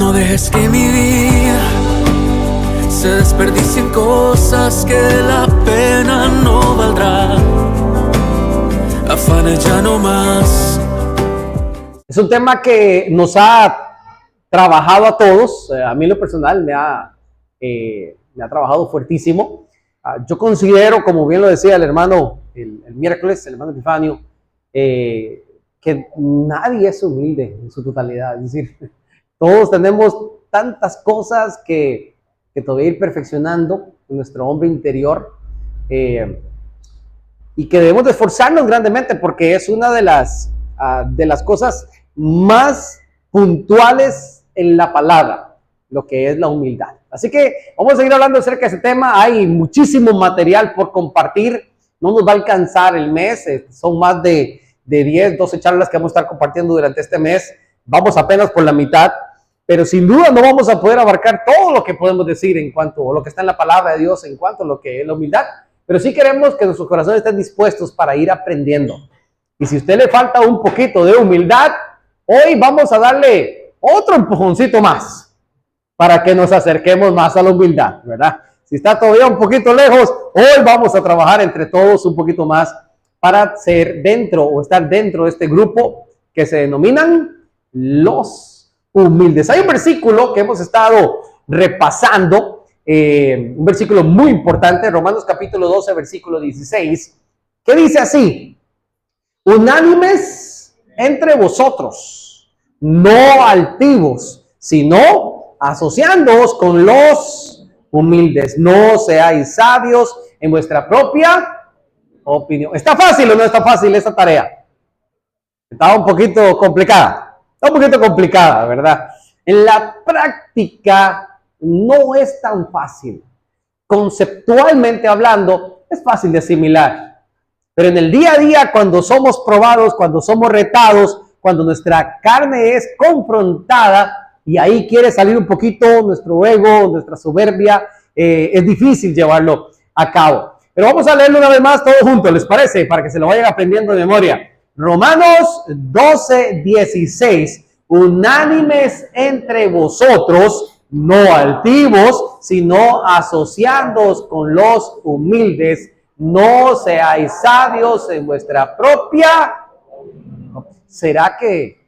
No dejes que mi vida se desperdicie en cosas que la pena no valdrá. Afanes ya no más. Es un tema que nos ha trabajado a todos. A mí en lo personal me ha trabajado fuertísimo. Yo considero, como bien lo decía el hermano el miércoles, el hermano Epifanio, que nadie es humilde en su totalidad. Es decir, todos tenemos tantas cosas que todavía ir perfeccionando en nuestro hombre interior, y que debemos de esforzarnos grandemente, porque es una de las cosas más puntuales en la palabra, lo que es la humildad. Así que vamos a seguir hablando acerca de ese tema. Hay muchísimo material por compartir, no nos va a alcanzar el mes, son más de 10, 12 charlas que vamos a estar compartiendo durante este mes. Vamos apenas por la mitad, pero sin duda no vamos a poder abarcar todo lo que podemos decir en cuanto a lo que está en la palabra de Dios, en cuanto a lo que es la humildad, pero sí queremos que nuestros corazones estén dispuestos para ir aprendiendo. Y si a usted le falta un poquito de humildad, hoy vamos a darle otro empujoncito más para que nos acerquemos más a la humildad, ¿verdad? Si está todavía un poquito lejos, hoy vamos a trabajar entre todos un poquito más para ser dentro o estar dentro de este grupo que se denominan los humildes. Hay un versículo que hemos estado repasando, un versículo muy importante, Romanos capítulo 12, versículo 16, que dice así: unánimes entre vosotros, no altivos, sino asociándoos con los humildes. No seáis sabios en vuestra propia opinión. ¿Está fácil o no está fácil esta tarea? Está un poquito complicada. Está un poquito complicada, ¿verdad? En la práctica no es tan fácil. Conceptualmente hablando, es fácil de asimilar. Pero en el día a día, cuando somos probados, cuando somos retados, cuando nuestra carne es confrontada y ahí quiere salir un poquito nuestro ego, nuestra soberbia, es difícil llevarlo a cabo. Pero vamos a leerlo una vez más todos juntos, ¿les parece? Para que se lo vayan aprendiendo de memoria. Romanos 12, 16. Unánimes entre vosotros, no altivos, sino asociándoos con los humildes. No seáis sabios en vuestra propia. ¿Será que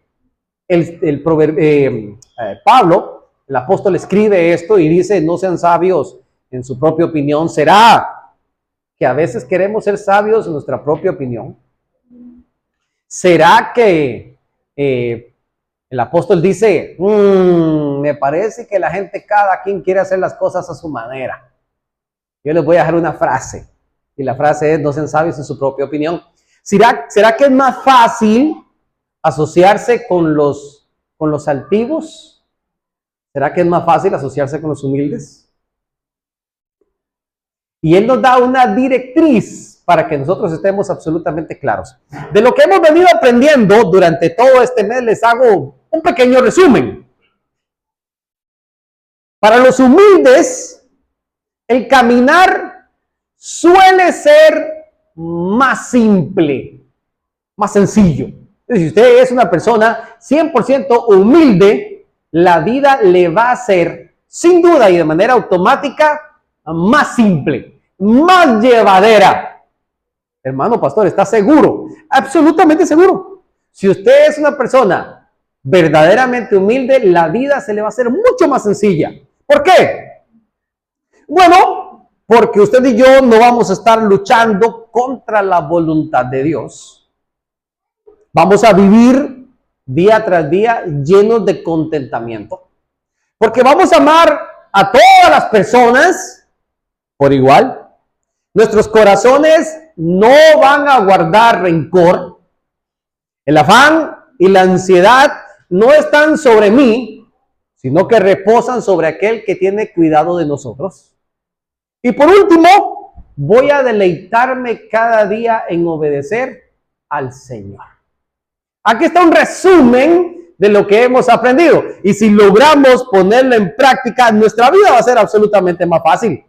Pablo, el apóstol, escribe esto y dice no sean sabios en su propia opinión? ¿Será que a veces queremos ser sabios en nuestra propia opinión? ¿Será que el apóstol dice, me parece que la gente, cada quien quiere hacer las cosas a su manera? Yo les voy a dejar una frase, y la frase es, no sean sabios en su propia opinión. ¿Será que es más fácil asociarse con los altivos? ¿Será que es más fácil asociarse con los humildes? Y él nos da una directriz para que nosotros estemos absolutamente claros. De lo que hemos venido aprendiendo durante todo este mes, les hago un pequeño resumen. Para los humildes, el caminar suele ser más simple, más sencillo. Si usted es una persona 100% humilde, la vida le va a ser, sin duda y de manera automática, más simple, más llevadera. Hermano pastor, ¿está seguro? Absolutamente seguro. Si usted es una persona verdaderamente humilde, la vida se le va a hacer mucho más sencilla. ¿Por qué? Bueno, porque usted y yo no vamos a estar luchando contra la voluntad de Dios. Vamos a vivir día tras día llenos de contentamiento. Porque vamos a amar a todas las personas por igual. Nuestros corazones no van a guardar rencor. El afán y la ansiedad no están sobre mí, sino que reposan sobre aquel que tiene cuidado de nosotros. Y por último, voy a deleitarme cada día en obedecer al Señor. Aquí está un resumen de lo que hemos aprendido. Y si logramos ponerlo en práctica, nuestra vida va a ser absolutamente más fácil.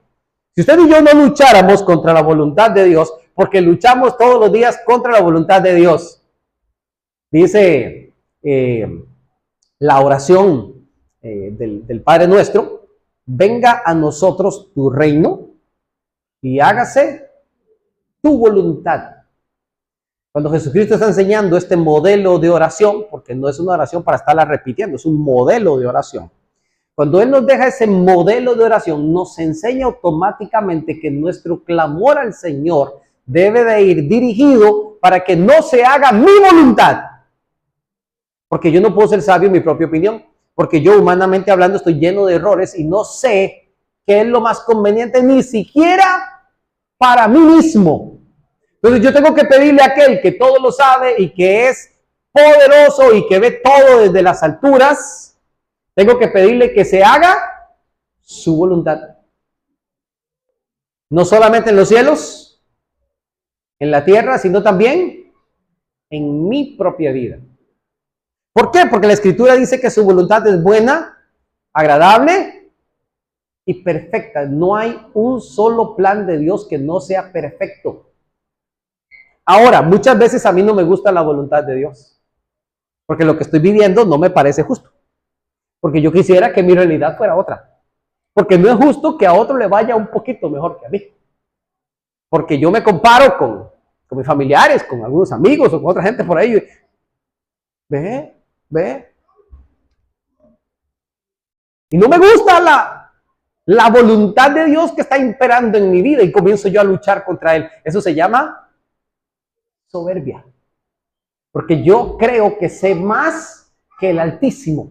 Si usted y yo no lucháramos contra la voluntad de Dios, porque luchamos todos los días contra la voluntad de Dios. Dice la oración del Padre Nuestro, venga a nosotros tu reino y hágase tu voluntad. Cuando Jesucristo está enseñando este modelo de oración, porque no es una oración para estarla repitiendo, es un modelo de oración. Cuando Él nos deja ese modelo de oración, nos enseña automáticamente que nuestro clamor al Señor debe de ir dirigido para que no se haga mi voluntad. Porque yo no puedo ser sabio en mi propia opinión, porque yo humanamente hablando estoy lleno de errores y no sé qué es lo más conveniente ni siquiera para mí mismo. Entonces yo tengo que pedirle a aquel que todo lo sabe y que es poderoso y que ve todo desde las alturas, tengo que pedirle que se haga su voluntad. No solamente en los cielos, en la tierra, sino también en mi propia vida. ¿Por qué? Porque la Escritura dice que su voluntad es buena, agradable y perfecta. No hay un solo plan de Dios que no sea perfecto. Ahora, muchas veces a mí no me gusta la voluntad de Dios, porque lo que estoy viviendo no me parece justo, porque yo quisiera que mi realidad fuera otra, porque no es justo que a otro le vaya un poquito mejor que a mí, porque yo me comparo con mis familiares, con algunos amigos o con otra gente por ahí. Ve. Y no me gusta la voluntad de Dios que está imperando en mi vida y comienzo yo a luchar contra Él. Eso se llama soberbia, porque yo creo que sé más que el Altísimo,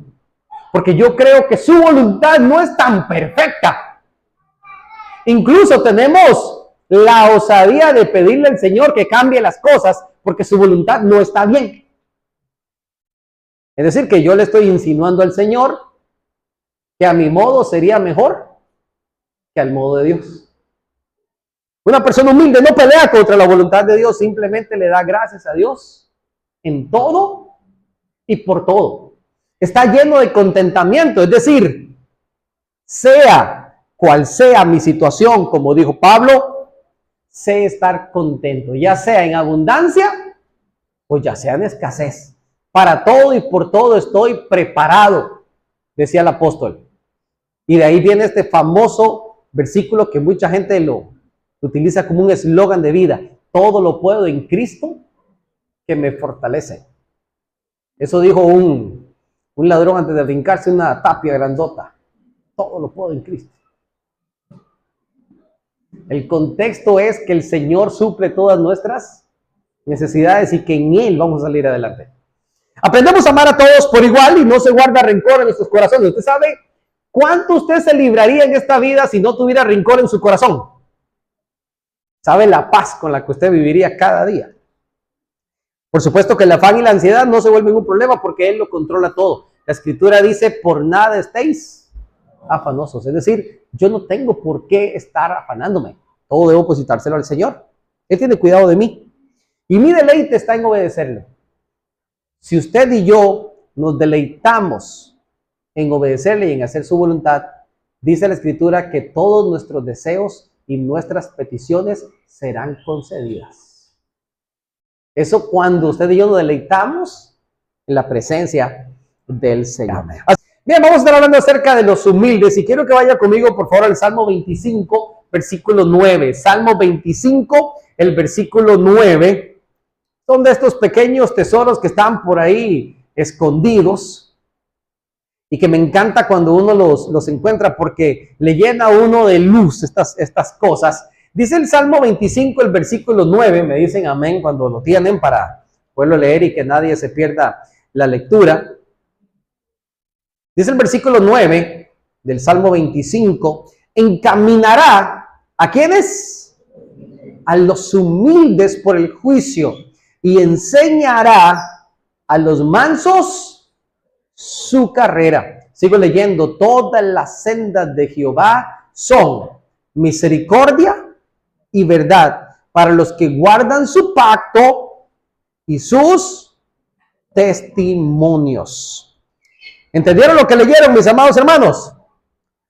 porque yo creo que su voluntad no es tan perfecta. Incluso tenemos la osadía de pedirle al Señor que cambie las cosas porque su voluntad no está bien. Es decir, que yo le estoy insinuando al Señor que a mi modo sería mejor que al modo de Dios. Una persona humilde no pelea contra la voluntad de Dios, simplemente le da gracias a Dios en todo y por todo. Está lleno de contentamiento, es decir, sea cual sea mi situación, como dijo Pablo, sé estar contento, ya sea en abundancia o ya sea en escasez. Para todo y por todo estoy preparado, decía el apóstol. Y de ahí viene este famoso versículo que mucha gente lo utiliza como un eslogan de vida: todo lo puedo en Cristo que me fortalece. Eso dijo un ladrón antes de brincarse una tapia grandota. Todo lo puedo en Cristo. El contexto es que el Señor suple todas nuestras necesidades y que en Él vamos a salir adelante. Aprendemos a amar a todos por igual y no se guarda rencor en nuestros corazones. ¿Usted sabe cuánto usted se libraría en esta vida si no tuviera rencor en su corazón? ¿Sabe la paz con la que usted viviría cada día? Por supuesto que el afán y la ansiedad no se vuelven un problema porque Él lo controla todo. La Escritura dice: por nada estéis afanosos. Es decir, yo no tengo por qué estar afanándome. Todo debo depositárselo al Señor. Él tiene cuidado de mí. Y mi deleite está en obedecerle. Si usted y yo nos deleitamos en obedecerle y en hacer su voluntad, dice la Escritura que todos nuestros deseos y nuestras peticiones serán concedidas. Eso cuando usted y yo nos deleitamos en la presencia del Señor. Bien, vamos a estar hablando acerca de los humildes y quiero que vaya conmigo por favor al Salmo 25, versículo 9. Salmo 25, el versículo 9. Son de estos pequeños tesoros que están por ahí escondidos y que me encanta cuando uno los encuentra porque le llena a uno de luz estas cosas. Dice el Salmo 25, el versículo 9, me dicen amén cuando lo tienen para poderlo leer y que nadie se pierda la lectura. Dice el versículo 9 del Salmo 25, encaminará ¿a quiénes? A los humildes por el juicio y enseñará a los mansos su carrera. Sigo leyendo: todas las sendas de Jehová son misericordia y verdad para los que guardan su pacto y sus testimonios. ¿Entendieron lo que leyeron, mis amados hermanos?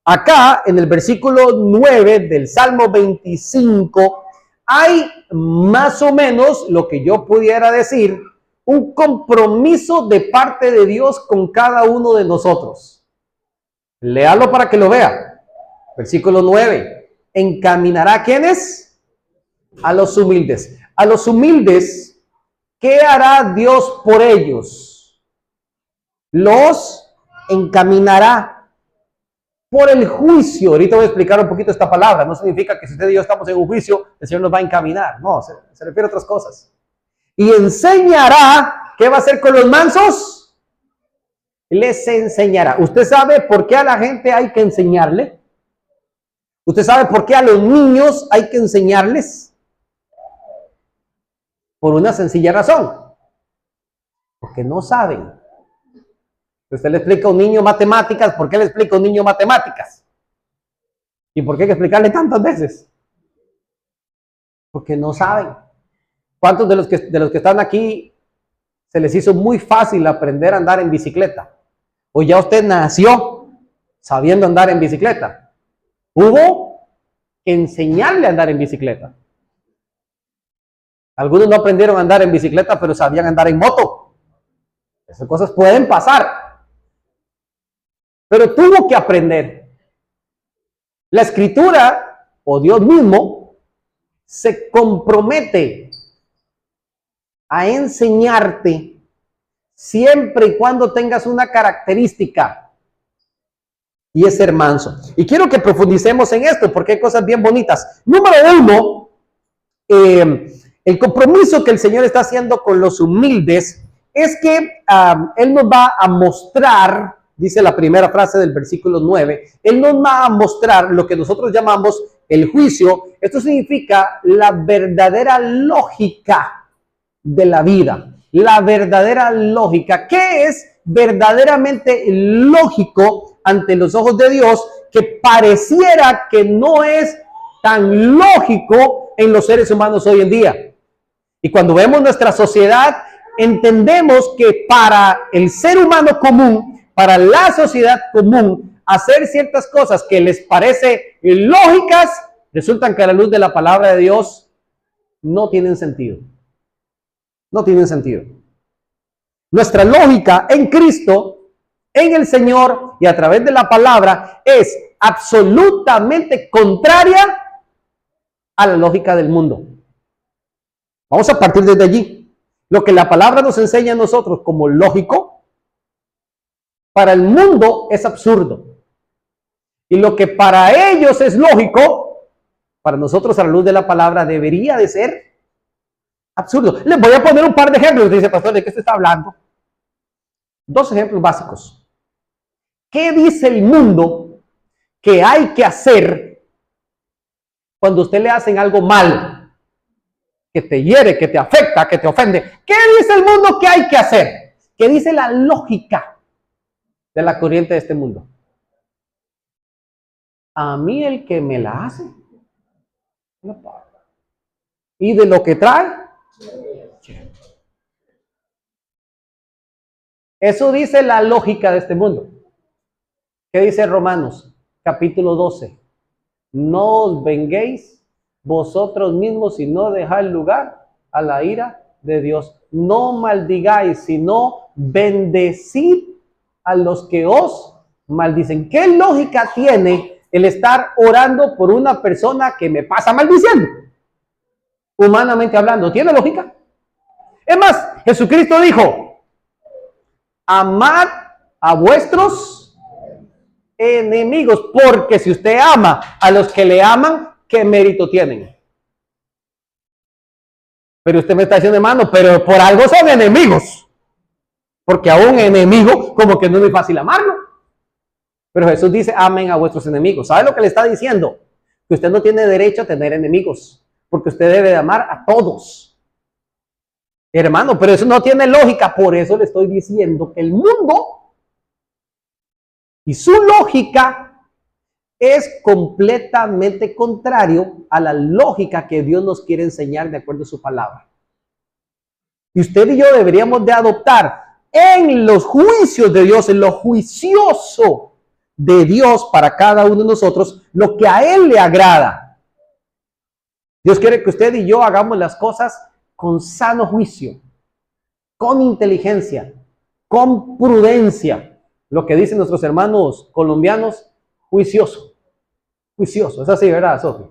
Acá, en el versículo 9 del Salmo 25, hay más o menos lo que yo pudiera decir, un compromiso de parte de Dios con cada uno de nosotros. Léalo para que lo vea. Versículo 9. ¿Encaminará a quiénes? A los humildes. A los humildes, ¿qué hará Dios por ellos? Los encaminará por el juicio. Ahorita voy a explicar un poquito esta palabra. No significa que si usted y yo estamos en un juicio, el Señor nos va a encaminar. No, se refiere a otras cosas. Y enseñará. ¿Qué va a hacer con los mansos? Les enseñará. ¿Usted sabe por qué a la gente hay que enseñarle? ¿Usted sabe por qué a los niños hay que enseñarles? Por una sencilla razón. Porque no saben. Usted le explica a un niño matemáticas. ¿Por qué le explica a un niño matemáticas? ¿Y por qué hay que explicarle tantas veces? Porque no saben. ¿Cuántos de los que están aquí se les hizo muy fácil aprender a andar en bicicleta? ¿O ya usted nació sabiendo andar en bicicleta? Hubo que enseñarle a andar en bicicleta. Algunos no aprendieron a andar en bicicleta, pero sabían andar en moto. Esas cosas pueden pasar. Pero tuvo que aprender. La Escritura, o Dios mismo, se compromete a enseñarte siempre y cuando tengas una característica, y es ser manso. Y quiero que profundicemos en esto porque hay cosas bien bonitas. Número uno, el compromiso que el Señor está haciendo con los humildes es que Él nos va a mostrar, dice la primera frase del versículo 9, Él nos va a mostrar lo que nosotros llamamos el juicio. Esto significa la verdadera lógica de la vida. La verdadera lógica. ¿Qué es verdaderamente lógico ante los ojos de Dios que pareciera que no es tan lógico en los seres humanos hoy en día? Y cuando vemos nuestra sociedad, entendemos que para el ser humano común, para la sociedad común, hacer ciertas cosas que les parece lógicas, resultan que a la luz de la palabra de Dios no tienen sentido. No tienen sentido. Nuestra lógica en Cristo, en el Señor y a través de la palabra es absolutamente contraria a la lógica del mundo. Vamos a partir desde allí. Lo que la palabra nos enseña a nosotros como lógico, para el mundo es absurdo. Y lo que para ellos es lógico, para nosotros a la luz de la palabra debería de ser absurdo. Les voy a poner un par de ejemplos. Dice, pastor, ¿de qué se está hablando? Dos ejemplos básicos. ¿Qué dice el mundo que hay que hacer cuando a usted le hacen algo mal? Que te hiere, que te afecta, que te ofende. ¿Qué dice el mundo que hay que hacer? ¿Qué dice la lógica de la corriente de este mundo? A mí el que me la hace, no paga. Y de lo que trae, eso dice la lógica de este mundo. ¿Qué dice Romanos, capítulo 12? No os venguéis vosotros mismos, sino dejad lugar a la ira de Dios. No maldigáis, sino bendecid a los que os maldicen. ¿Qué lógica tiene el estar orando por una persona que me pasa maldiciendo? Humanamente hablando, ¿tiene lógica? Es más, Jesucristo dijo, amad a vuestros enemigos, porque si usted ama a los que le aman, ¿qué mérito tienen? Pero usted me está diciendo, hermano, pero por algo son enemigos, porque a un enemigo como que no es muy fácil amarlo. Pero Jesús dice, amen a vuestros enemigos. ¿Sabe lo que le está diciendo? Que usted no tiene derecho a tener enemigos, porque usted debe de amar a todos. Hermano, pero eso no tiene lógica. Por eso le estoy diciendo que el mundo y su lógica es completamente contrario a la lógica que Dios nos quiere enseñar de acuerdo a su palabra. Y usted y yo deberíamos de adoptar en los juicios de Dios, en lo juicioso de Dios para cada uno de nosotros, lo que a Él le agrada. Dios quiere que usted y yo hagamos las cosas con sano juicio, con inteligencia, con prudencia. lo que dicen nuestros hermanos colombianos, juicioso. Juicioso, es así, ¿verdad, Sofía?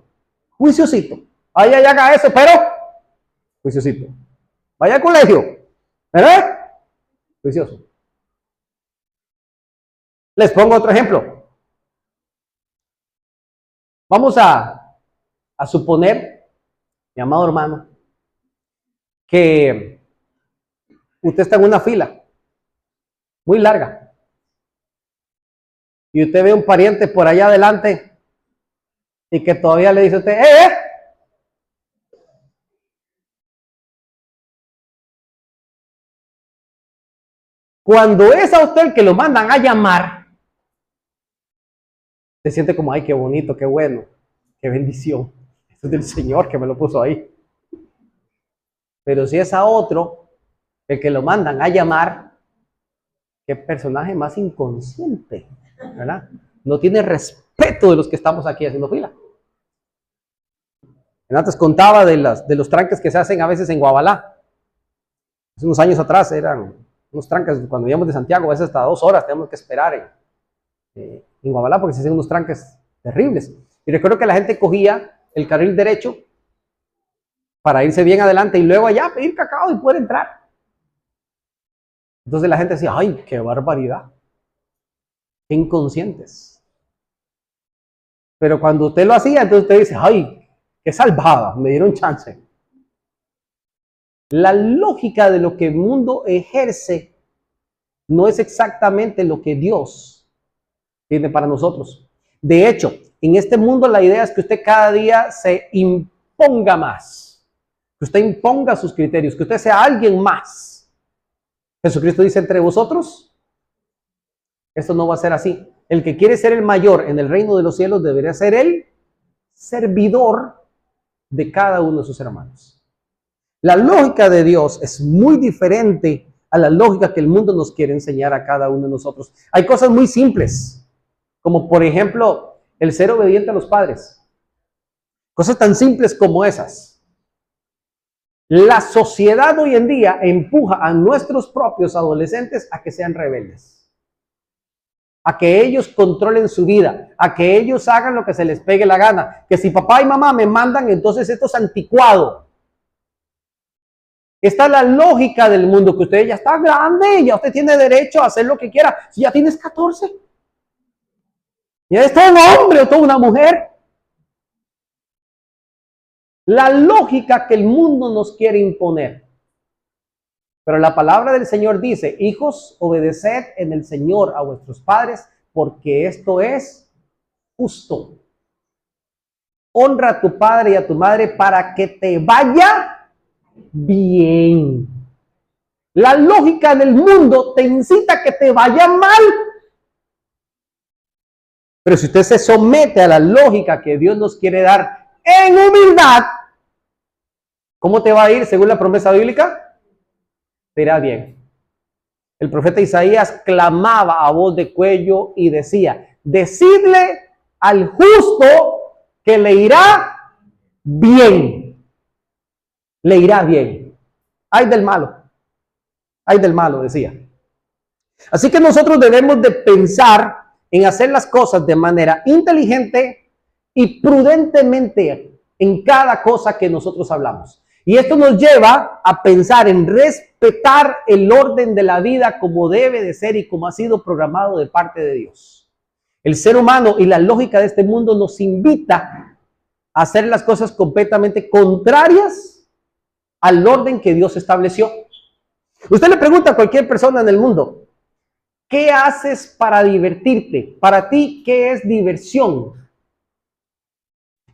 Juiciosito. Vaya y haga eso, pero juiciosito. Vaya al colegio, ¿verdad? Juicioso. Les pongo otro ejemplo. Vamos a suponer, mi amado hermano, que usted está en una fila muy larga y usted ve un pariente por allá adelante y que todavía le dice a usted, ¡eh! Cuando es a usted el que lo mandan a llamar, se siente como, ay, qué bonito, qué bueno, qué bendición. Esto es del Señor que me lo puso ahí. Pero si es a otro el que lo mandan a llamar, qué personaje más inconsciente, ¿verdad? No tiene respeto de los que estamos aquí haciendo fila. Antes contaba de los tranques que se hacen a veces en Guabalá. Hace unos años atrás eran unos tranques, cuando íbamos de Santiago, a veces hasta 2 horas tenemos que esperar en Guabalá porque se hacían unos tranques terribles. Y recuerdo que la gente cogía el carril derecho para irse bien adelante y luego allá pedir cacao y poder entrar. Entonces la gente decía, ay, qué barbaridad, qué inconscientes. Pero cuando usted lo hacía, entonces usted dice, ay, qué salvada, me dieron chance. La lógica de lo que el mundo ejerce no es exactamente lo que Dios tiene para nosotros. De hecho, en este mundo la idea es que usted cada día se imponga más, que usted imponga sus criterios, que usted sea alguien más. Jesucristo dice, entre vosotros, esto no va a ser así. El que quiere ser el mayor en el reino de los cielos debería ser el servidor de cada uno de sus hermanos. La lógica de Dios es muy diferente a la lógica que el mundo nos quiere enseñar a cada uno de nosotros. Hay cosas muy simples, como por ejemplo, el ser obediente a los padres. Cosas tan simples como esas. La sociedad hoy en día empuja a nuestros propios adolescentes a que sean rebeldes, a que ellos controlen su vida, a que ellos hagan lo que se les pegue la gana, que si papá y mamá me mandan, entonces esto es anticuado. Esta es la lógica del mundo, que usted ya está grande, ya usted tiene derecho a hacer lo que quiera. Si ya tienes 14, ya es todo un hombre o toda una mujer. La lógica que el mundo nos quiere imponer. Pero la palabra del Señor dice, hijos, obedeced en el Señor a vuestros padres, porque esto es justo. Honra a tu padre y a tu madre para que te vaya bien. La lógica del mundo te incita a que te vaya mal. Pero si usted se somete a la lógica que Dios nos quiere dar en humildad, ¿cómo te va a ir según la promesa bíblica? Te irá bien. El profeta Isaías clamaba a voz de cuello y decía, decidle al justo que le irá bien. Le irá bien. Ay del malo. Ay del malo, decía. Así que nosotros debemos de pensar en hacer las cosas de manera inteligente y prudentemente en cada cosa que nosotros hablamos. Y esto nos lleva a pensar en respetar el orden de la vida como debe de ser y como ha sido programado de parte de Dios. El ser humano y la lógica de este mundo nos invita a hacer las cosas completamente contrarias al orden que Dios estableció. Usted le pregunta a cualquier persona en el mundo, ¿qué haces para divertirte? Para ti, ¿qué es diversión?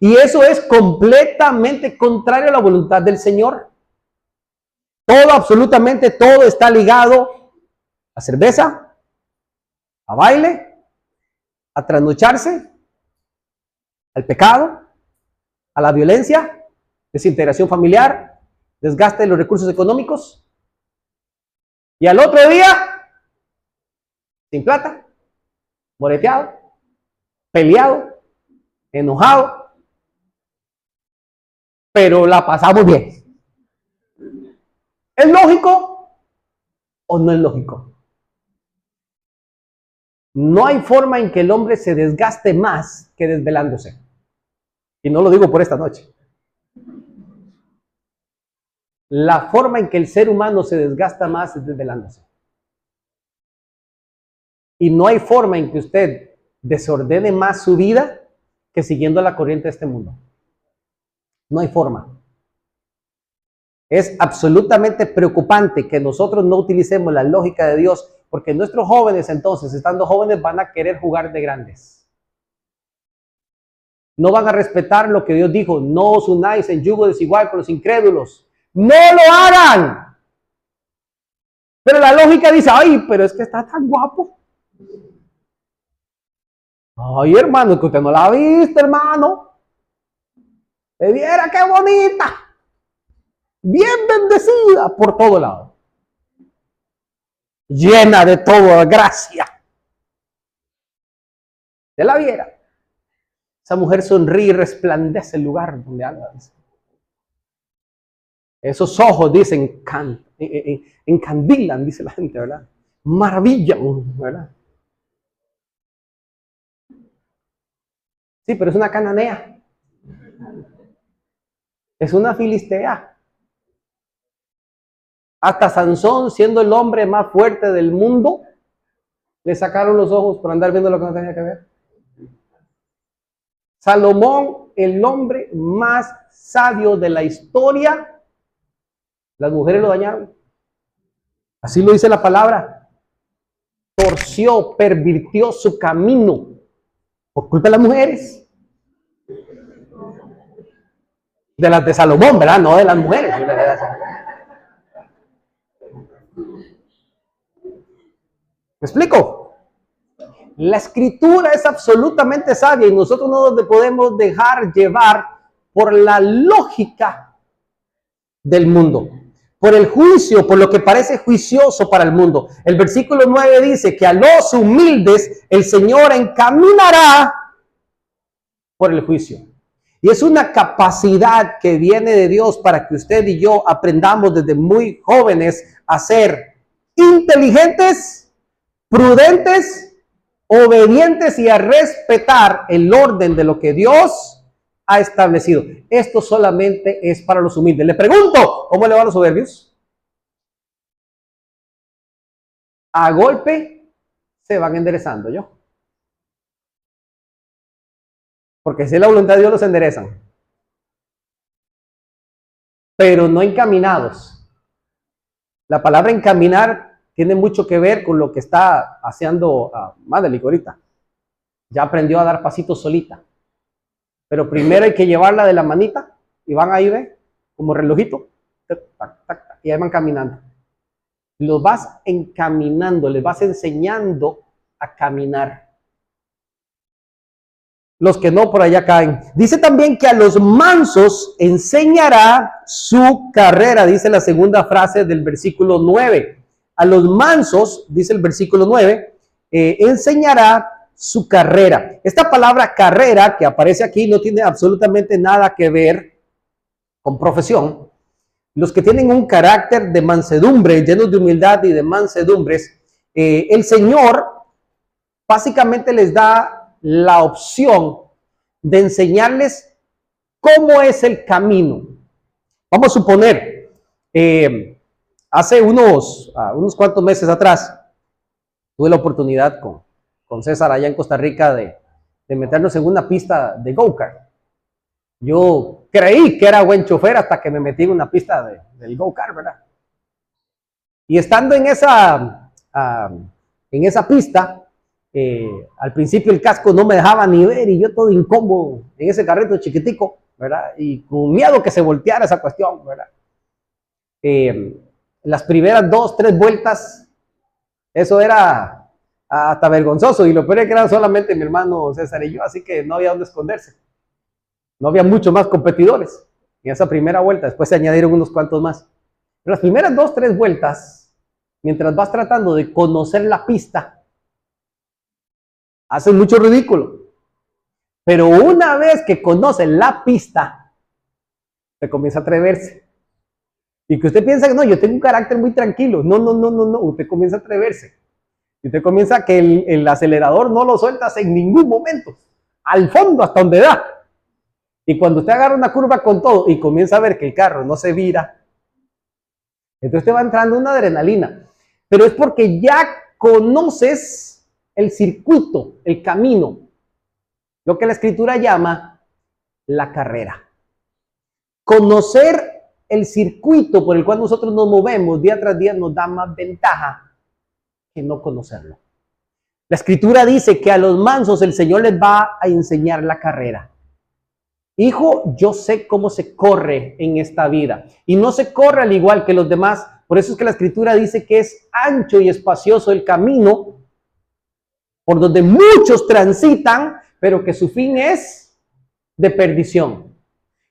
Y eso es completamente contrario a la voluntad del Señor. Todo, absolutamente todo está ligado a cerveza, a baile, a trasnocharse, al pecado, a la violencia, desintegración familiar, desgaste de los recursos económicos. Y al otro día, sin plata, moreteado, peleado, enojado, pero la pasamos bien. ¿Es lógico o no es lógico? No hay forma en que el hombre se desgaste más que desvelándose. Y no lo digo por esta noche. La forma en que el ser humano se desgasta más es desvelándose. Y no hay forma en que usted desordene más su vida que siguiendo la corriente de este mundo. No hay forma. Es absolutamente preocupante que nosotros no utilicemos la lógica de Dios, porque nuestros jóvenes entonces, estando jóvenes, van a querer jugar de grandes. No van a respetar lo que Dios dijo: no os unáis en yugo desigual con los incrédulos. ¡No lo hagan! Pero la lógica dice: ay, pero es que está tan guapo. Ay, hermano, que usted no la ha visto, hermano. ¡Me viera qué bonita! Bien bendecida por todo lado. Llena de toda gracia. ¿Usted la viera? Esa mujer sonríe y resplandece el lugar donde anda. Esos ojos, dicen, encandilan, dice la gente, ¿verdad? Maravillan, ¿verdad? Sí, pero es una cananea. Es una filistea. Hasta Sansón, siendo el hombre más fuerte del mundo, le sacaron los ojos por andar viendo lo que no tenía que ver. Salomón, el hombre más sabio de la historia, las mujeres lo dañaron. Así lo dice la palabra. Torció, pervirtió su camino por culpa de las mujeres. De las de Salomón, ¿verdad? No de las mujeres. ¿Me explico? La escritura es absolutamente sabia y nosotros no nos podemos dejar llevar por la lógica del mundo, por el juicio, por lo que parece juicioso para el mundo. El versículo 9 dice que a los humildes el Señor encaminará por el juicio. Y es una capacidad que viene de Dios para que usted y yo aprendamos desde muy jóvenes a ser inteligentes, prudentes, obedientes y a respetar el orden de lo que Dios ha establecido. Esto solamente es para los humildes. Le pregunto, ¿cómo le van los soberbios? A golpe se van enderezando, ¿yo? Porque si es la voluntad de Dios los enderezan. Pero no encaminados. La palabra encaminar tiene mucho que ver con lo que está haciendo Madeline ahorita. Ya aprendió a dar pasitos solita. Pero primero hay que llevarla de la manita y van ahí, ¿ve? Como relojito. Tac, tac, tac, y ahí van caminando. Los vas encaminando, les vas enseñando a caminar. Los que no, por allá caen. Dice también que a los mansos enseñará su carrera, dice la segunda frase del versículo 9. A los mansos, dice el versículo 9, enseñará su carrera. Esta palabra carrera que aparece aquí no tiene absolutamente nada que ver con profesión. Los que tienen un carácter de mansedumbre, llenos de humildad y de mansedumbres, el Señor básicamente les da la opción de enseñarles cómo es el camino. Vamos a suponer, hace unos cuantos meses atrás, tuve la oportunidad con César allá en Costa Rica de meternos en una pista de go-kart. Yo creí que era buen chofer hasta que me metí en una pista del go-kart, ¿verdad? Y estando en esa pista, al principio el casco no me dejaba ni ver y yo todo incómodo en ese carrito chiquitico, ¿verdad? Y con miedo que se volteara esa cuestión, ¿verdad? Las primeras 2, 3 vueltas, eso era hasta vergonzoso, y lo peor es que eran solamente mi hermano César y yo, así que no había dónde esconderse. No había muchos más competidores en esa primera vuelta. Después se añadieron unos cuantos más. Pero las primeras 2, 3 vueltas, mientras vas tratando de conocer la pista, haces mucho ridículo. Pero una vez que conoces la pista, te comienza a atreverse. Y que usted piensa que no, yo tengo un carácter muy tranquilo. No. Usted comienza a atreverse. Y usted comienza que el acelerador no lo sueltas en ningún momento, al fondo hasta donde da. Y cuando usted agarra una curva con todo y comienza a ver que el carro no se vira, entonces te va entrando una adrenalina. Pero es porque ya conoces el circuito, el camino, lo que la escritura llama la carrera. Conocer el circuito por el cual nosotros nos movemos día tras día nos da más ventaja que no conocerlo. La escritura dice que a los mansos el Señor les va a enseñar la carrera. Hijo, yo sé cómo se corre en esta vida y no se corre al igual que los demás. Por eso es que la escritura dice que es ancho y espacioso el camino por donde muchos transitan, pero que su fin es de perdición.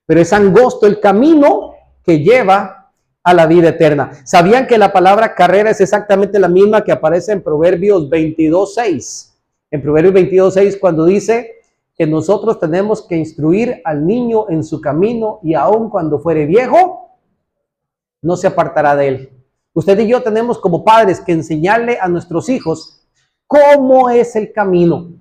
Pero es angosto el camino que lleva a la vida eterna. ¿Sabían que la palabra carrera es exactamente la misma que aparece en Proverbios 22:6? En Proverbios 22:6, cuando dice que nosotros tenemos que instruir al niño en su camino y aun cuando fuere viejo, no se apartará de él. Usted y yo tenemos como padres que enseñarle a nuestros hijos cómo es el camino.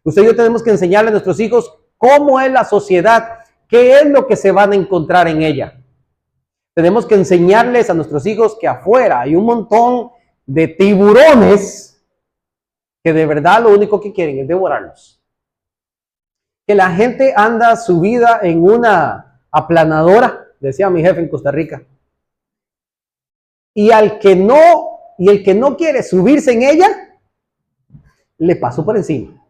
Usted y yo tenemos que enseñarle a nuestros hijos cómo es la sociedad, qué es lo que se van a encontrar en ella. Tenemos que enseñarles a nuestros hijos que afuera hay un montón de tiburones que de verdad lo único que quieren es devorarlos. Que la gente anda subida en una aplanadora, decía mi jefe en Costa Rica. Y el que no quiere subirse en ella, le pasó por encima.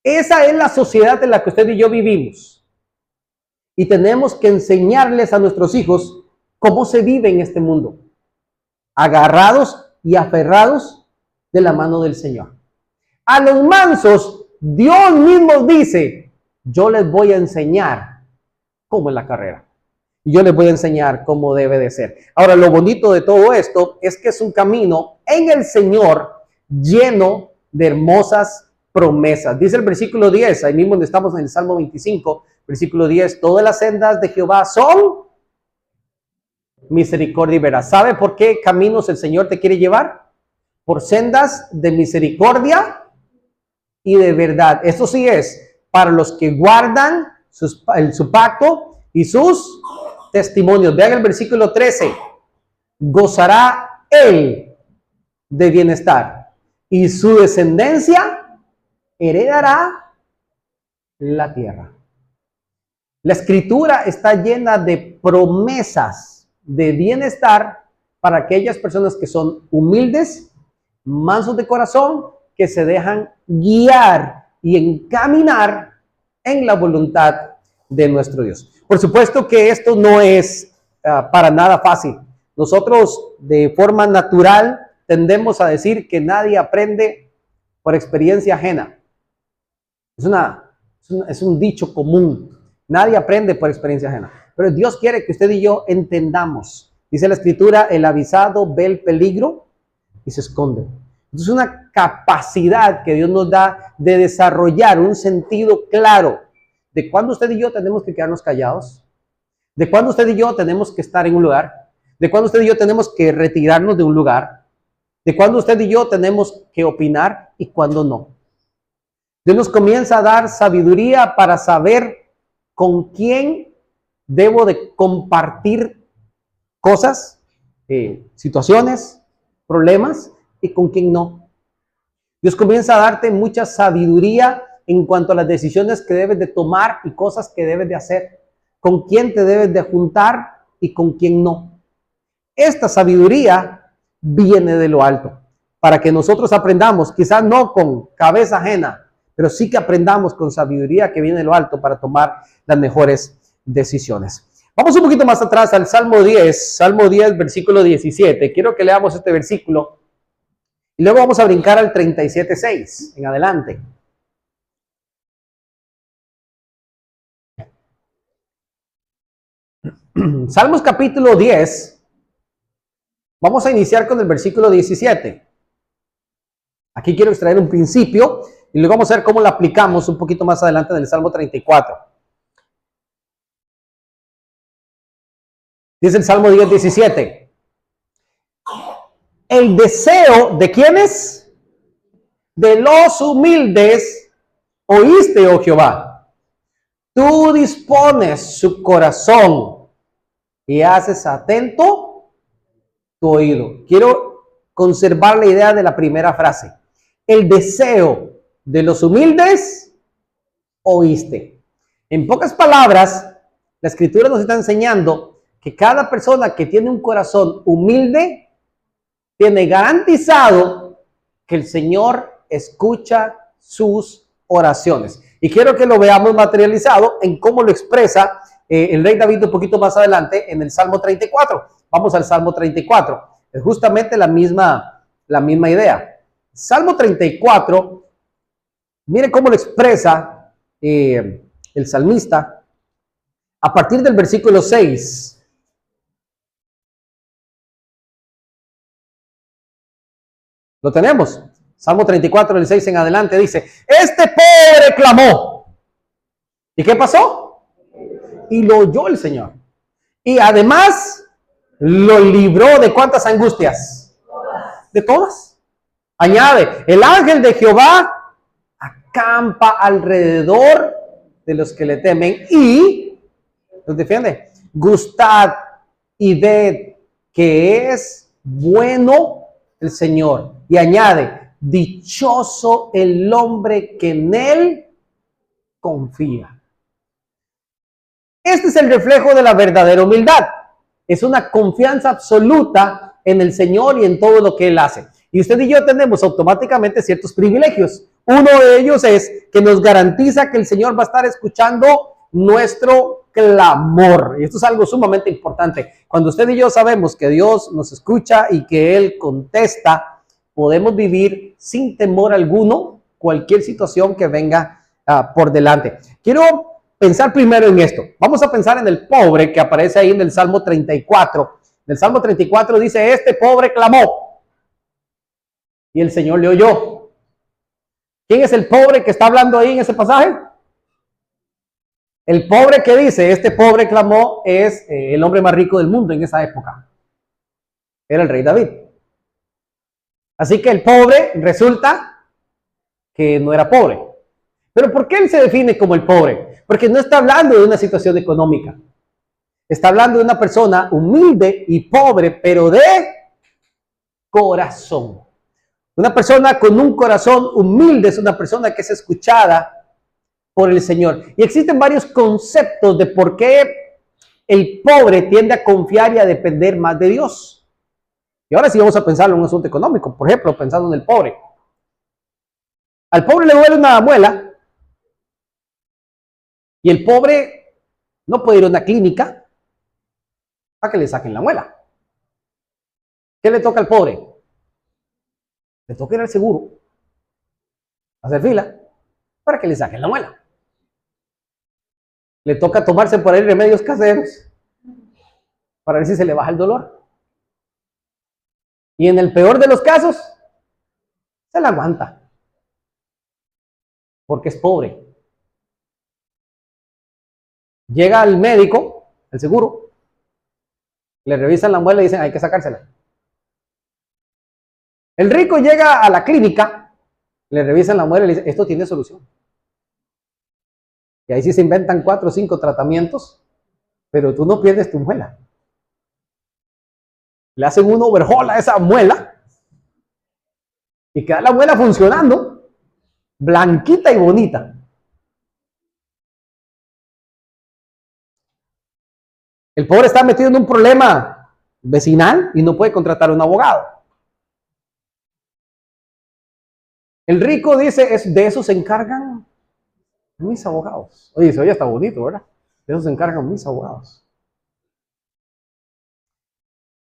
Esa es la sociedad en la que usted y yo vivimos. Y tenemos que enseñarles a nuestros hijos cómo se vive en este mundo, agarrados y aferrados de la mano del Señor. A los mansos, Dios mismo dice, yo les voy a enseñar cómo es la carrera. Y yo les voy a enseñar cómo debe de ser. Ahora, lo bonito de todo esto es que es un camino en el Señor lleno de hermosas promesas. Dice el versículo 10, ahí mismo donde estamos en el Salmo 25, versículo 10, todas las sendas de Jehová son misericordia y verdad. ¿Sabe por qué caminos el Señor te quiere llevar? Por sendas de misericordia y de verdad. Eso sí es para los que guardan su pacto y sus testimonios. Vean el versículo 13. Gozará él de bienestar y su descendencia heredará la tierra. La escritura está llena de promesas de bienestar para aquellas personas que son humildes, mansos de corazón, que se dejan guiar y encaminar en la voluntad de nuestro Dios. Por supuesto que esto no es para nada fácil. Nosotros de forma natural tendemos a decir que nadie aprende por experiencia ajena. Es un dicho común. Nadie aprende por experiencia ajena. Pero Dios quiere que usted y yo entendamos. Dice la escritura, el avisado ve el peligro y se esconde. Es una capacidad que Dios nos da de desarrollar un sentido claro de cuándo usted y yo tenemos que quedarnos callados, de cuándo usted y yo tenemos que estar en un lugar, de cuándo usted y yo tenemos que retirarnos de un lugar, de cuándo usted y yo tenemos que opinar y cuándo no. Dios nos comienza a dar sabiduría para saber con quién debo de compartir cosas, situaciones, problemas y con quién no. Dios comienza a darte mucha sabiduría en cuanto a las decisiones que debes de tomar y cosas que debes de hacer, con quién te debes de juntar y con quién no. Esta sabiduría viene de lo alto, para que nosotros aprendamos, quizás no con cabeza ajena, pero sí que aprendamos con sabiduría que viene de lo alto para tomar las mejores decisiones. Vamos un poquito más atrás al Salmo 10, versículo 17. Quiero que leamos este versículo y luego vamos a brincar al 37:6 en adelante. Salmos capítulo 10. Vamos a iniciar con el versículo 17. Aquí quiero extraer un principio y luego vamos a ver cómo lo aplicamos un poquito más adelante en el Salmo 34. Dice el Salmo 10:17. El deseo de ¿quiénes? de los humildes oíste, oh Jehová. Tú dispones su corazón y haces atento tu oído. Quiero conservar la idea de la primera frase. El deseo de los humildes oíste. En pocas palabras, la Escritura nos está enseñando que cada persona que tiene un corazón humilde tiene garantizado que el Señor escucha sus oraciones. Y quiero que lo veamos materializado en cómo lo expresa el rey David un poquito más adelante en el Salmo 34. Vamos al Salmo 34. Es justamente la misma idea. Salmo 34, mire cómo lo expresa el salmista a partir del versículo 6. Lo tenemos. Salmo 34, del 6 en adelante dice, este pobre clamó. ¿Y qué pasó? Y lo oyó el Señor. Y además lo libró de ¿cuántas angustias? De todas. Añade, el ángel de Jehová acampa alrededor de los que le temen y los defiende. Gustad y ved que es bueno el Señor. Y añade, dichoso el hombre que en él confía. Este es el reflejo de la verdadera humildad. Es una confianza absoluta en el Señor y en todo lo que Él hace. Y usted y yo tenemos automáticamente ciertos privilegios. Uno de ellos es que nos garantiza que el Señor va a estar escuchando nuestro clamor. Y esto es algo sumamente importante. Cuando usted y yo sabemos que Dios nos escucha y que Él contesta, podemos vivir sin temor alguno cualquier situación que venga por delante. Quiero pensar primero en esto. Vamos a pensar en el pobre que aparece ahí en el Salmo 34. En el Salmo 34 dice, este pobre clamó y el Señor le oyó. ¿Quién es el pobre que está hablando ahí en ese pasaje? El pobre que dice, este pobre clamó, es el hombre más rico del mundo en esa época. Era el rey David. Así que el pobre resulta que no era pobre. Pero ¿por qué él se define como el pobre? Porque no está hablando de una situación económica. Está hablando de una persona humilde y pobre, pero de corazón. Una persona con un corazón humilde es una persona que es escuchada por el Señor. Y existen varios conceptos de por qué el pobre tiende a confiar y a depender más de Dios. Y ahora sí vamos a pensar en un asunto económico. Por ejemplo, pensando en el pobre. Al pobre le duele una muela y el pobre no puede ir a una clínica a que le saquen la muela. ¿Qué le toca al pobre? Le toca ir al seguro, hacer fila, para que le saquen la muela. Le toca tomarse por ahí remedios caseros para ver si se le baja el dolor. Y en el peor de los casos, se la aguanta. Porque es pobre. Llega al médico, el seguro, le revisan la muela y dicen, hay que sacársela. El rico llega a la clínica, le revisan la muela y le dicen, esto tiene solución. Y ahí sí se inventan 4 o 5 tratamientos, pero tú no pierdes tu muela. Le hacen un overhaul a esa muela y queda la muela funcionando, blanquita y bonita. El pobre está metido en un problema vecinal y no puede contratar a un abogado. El rico dice, de eso se encargan mis abogados. Oye, se oye hasta bonito, ¿verdad? De eso se encargan mis abogados.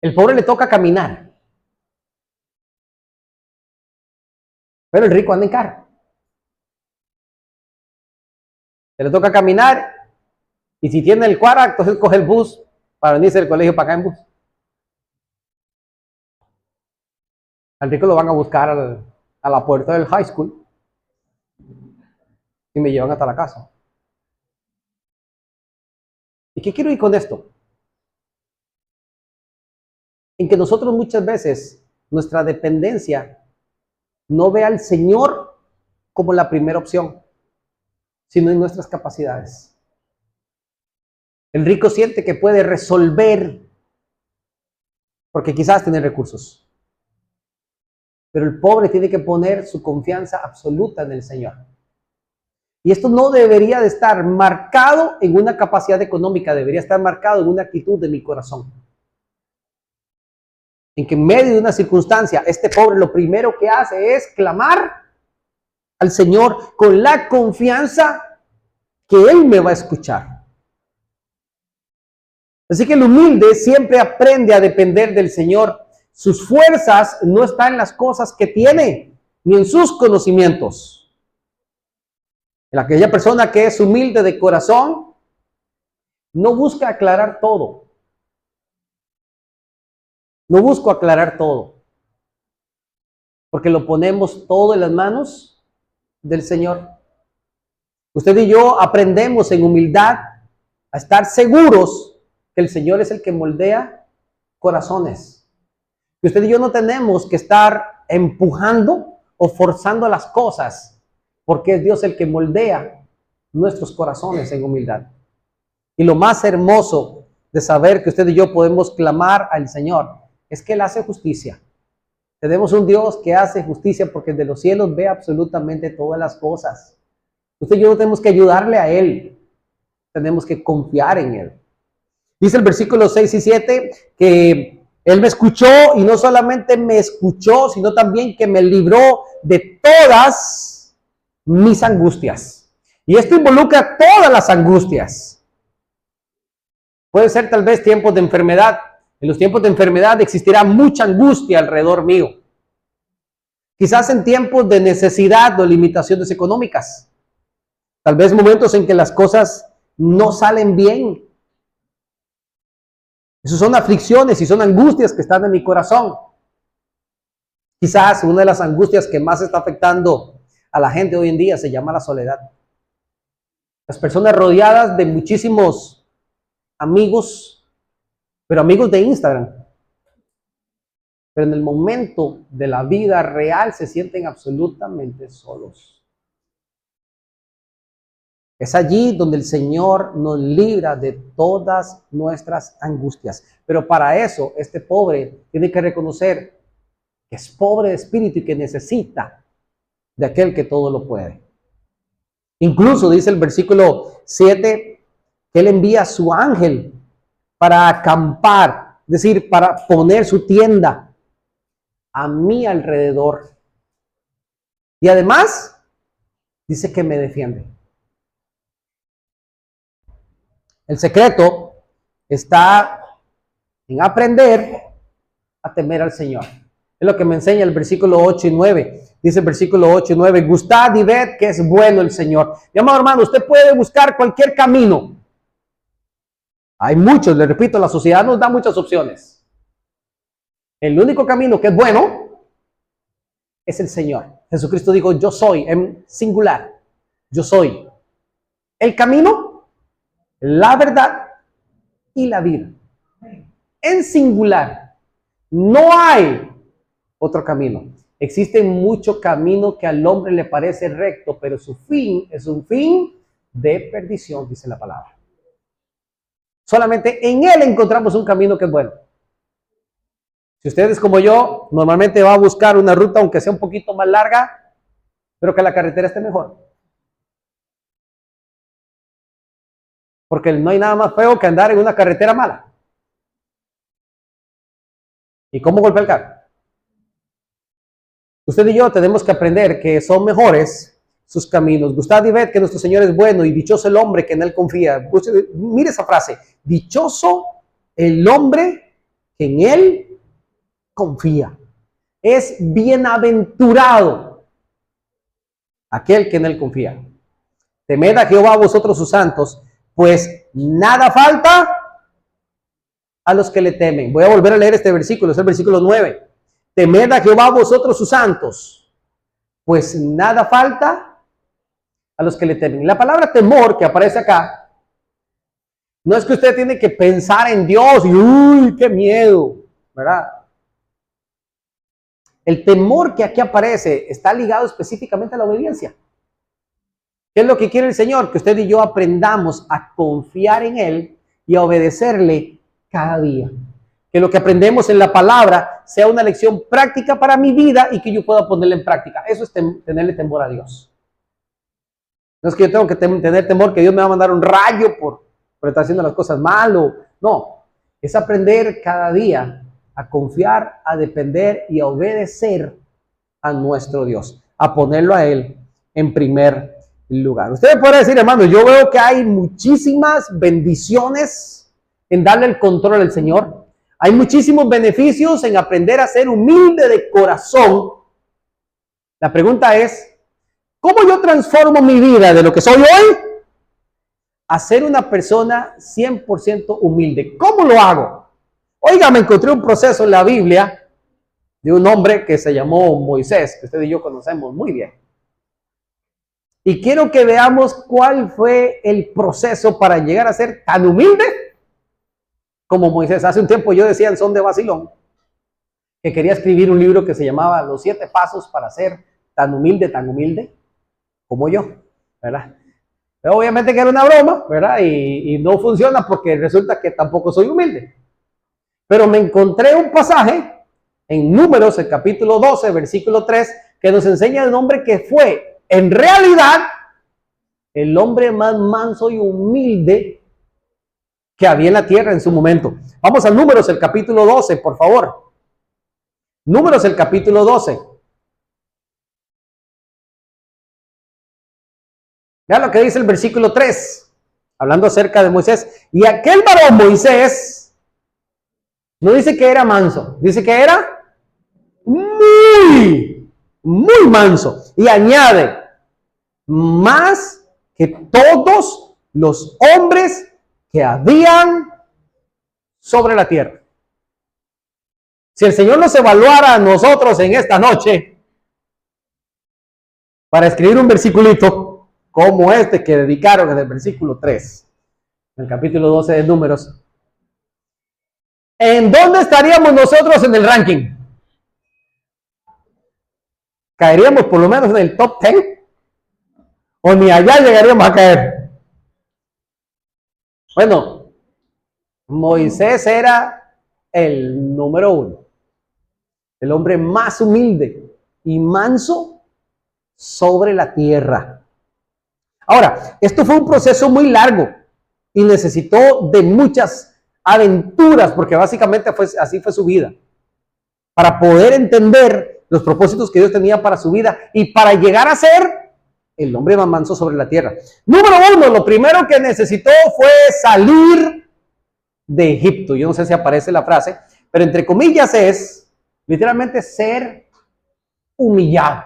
El pobre le toca caminar. Pero el rico anda en carro. Se le toca caminar y si tiene el cuara, entonces coge el bus para venirse del colegio para acá en bus. Al rico lo van a buscar a la puerta del high school y me llevan hasta la casa. ¿Y qué quiero ir con esto? En que nosotros muchas veces nuestra dependencia no ve al Señor como la primera opción, sino en nuestras capacidades. El rico siente que puede resolver porque quizás tiene recursos. Pero el pobre tiene que poner su confianza absoluta en el Señor. Y esto no debería de estar marcado en una capacidad económica, debería estar marcado en una actitud de mi corazón. En que en medio de una circunstancia, este pobre lo primero que hace es clamar al Señor con la confianza que Él me va a escuchar. Así que el humilde siempre aprende a depender del Señor. Sus fuerzas no están en las cosas que tiene, ni en sus conocimientos. En aquella persona que es humilde de corazón, no busca aclarar todo. No busco aclarar todo, porque lo ponemos todo en las manos del Señor. Usted y yo aprendemos en humildad a estar seguros que el Señor es el que moldea corazones. Y usted y yo no tenemos que estar empujando o forzando las cosas, porque es Dios el que moldea nuestros corazones en humildad. Y lo más hermoso de saber que usted y yo podemos clamar al Señor es que Él hace justicia. Tenemos un Dios que hace justicia porque de los cielos ve absolutamente todas las cosas. Usted y yo no tenemos que ayudarle a Él, tenemos que confiar en Él. Dice el versículo 6 y 7 que Él me escuchó y no solamente me escuchó, sino también que me libró de todas mis angustias. Y esto involucra todas las angustias. Puede ser tal vez tiempos de enfermedad. En los tiempos de enfermedad existirá mucha angustia alrededor mío. Quizás en tiempos de necesidad o limitaciones económicas. Tal vez momentos en que las cosas no salen bien. Esas son aflicciones y son angustias que están en mi corazón. Quizás una de las angustias que más está afectando a la gente hoy en día se llama la soledad. Las personas rodeadas de muchísimos amigos, pero amigos de Instagram. Pero en el momento de la vida real se sienten absolutamente solos. Es allí donde el Señor nos libra de todas nuestras angustias. Pero para eso, este pobre tiene que reconocer que es pobre de espíritu y que necesita de aquel que todo lo puede. Incluso dice el versículo 7 que Él envía a su ángel para acampar, es decir, para poner su tienda a mi alrededor. Y además, dice que me defiende. El secreto está en aprender a temer al Señor. Es lo que me enseña el versículo 8 y 9. Dice el versículo 8 y 9, gustad y ved que es bueno el Señor. Mi amado hermano, usted puede buscar cualquier camino. Hay muchos, le repito, la sociedad nos da muchas opciones. El único camino que es bueno es el Señor. Jesucristo dijo, yo soy, en singular. Yo soy el camino, la verdad y la vida. En singular. No hay otro camino. Existe mucho camino que al hombre le parece recto, pero su fin es un fin de perdición, dice la palabra. Solamente en Él encontramos un camino que es bueno. Si ustedes como yo, normalmente va a buscar una ruta, aunque sea un poquito más larga, pero que la carretera esté mejor. Porque no hay nada más feo que andar en una carretera mala. ¿Y cómo golpea el carro? Usted y yo tenemos que aprender que son mejores sus caminos. Gustad y ved que nuestro Señor es bueno y dichoso el hombre que en Él confía. Mire esa frase. Dichoso el hombre que en Él confía. Es bienaventurado aquel que en Él confía. Temed a Jehová vosotros sus santos, pues nada falta a los que le temen. Voy a volver a leer este versículo, es el versículo 9. Temed a Jehová vosotros sus santos, pues nada falta a los que le temen. La palabra temor que aparece acá, no es que usted tiene que pensar en Dios y ¡uy, qué miedo! ¿Verdad? El temor que aquí aparece está ligado específicamente a la obediencia. ¿Qué es lo que quiere el Señor? Que usted y yo aprendamos a confiar en Él y a obedecerle cada día. Que lo que aprendemos en la palabra sea una lección práctica para mi vida y que yo pueda ponerla en práctica. Eso es tenerle temor a Dios. No es que yo tengo que tener temor que Dios me va a mandar un rayo por estar haciendo las cosas mal. No, es aprender cada día a confiar, a depender y a obedecer a nuestro Dios, a ponerlo a Él en primer lugar. Usted puede decir, hermano, yo veo que hay muchísimas bendiciones en darle el control al Señor. Hay muchísimos beneficios en aprender a ser humilde de corazón. La pregunta es, ¿cómo yo transformo mi vida de lo que soy hoy a ser una persona 100% humilde? ¿Cómo lo hago? Oiga, me encontré un proceso en la Biblia de un hombre que se llamó Moisés, que usted y yo conocemos muy bien. Y quiero que veamos cuál fue el proceso para llegar a ser tan humilde como Moisés. Hace un tiempo yo decía en son de vacilón que quería escribir un libro que se llamaba Los 7 pasos para ser tan humilde como yo, ¿verdad? Pero obviamente que era una broma, ¿verdad? Y no funciona porque resulta que tampoco soy humilde. Pero me encontré un pasaje en Números, el capítulo 12, versículo 3, que nos enseña el hombre que fue, en realidad, el hombre más manso y humilde que había en la tierra en su momento. Vamos a Números, el capítulo 12, por favor. Números, el capítulo 12. Vean lo que dice el versículo 3, hablando acerca de Moisés. Y aquel varón Moisés, no dice que era manso, dice que era muy manso. Y añade, más que todos los hombres que habían sobre la tierra. Si el Señor nos evaluara a nosotros en esta noche para escribir un versiculito como este que dedicaron en el versículo 3, en el capítulo 12 de Números, ¿en dónde estaríamos nosotros en el ranking? ¿Caeríamos por lo menos en el top 10? ¿O ni allá llegaríamos a caer? Bueno, Moisés era el número 1, el hombre más humilde y manso sobre la tierra. Ahora, esto fue un proceso muy largo y necesitó de muchas aventuras, porque básicamente así fue su vida, para poder entender los propósitos que Dios tenía para su vida y para llegar a ser el hombre más manso sobre la tierra. Número 1, lo primero que necesitó fue salir de Egipto. Yo no sé si aparece la frase, pero entre comillas es literalmente ser humillado.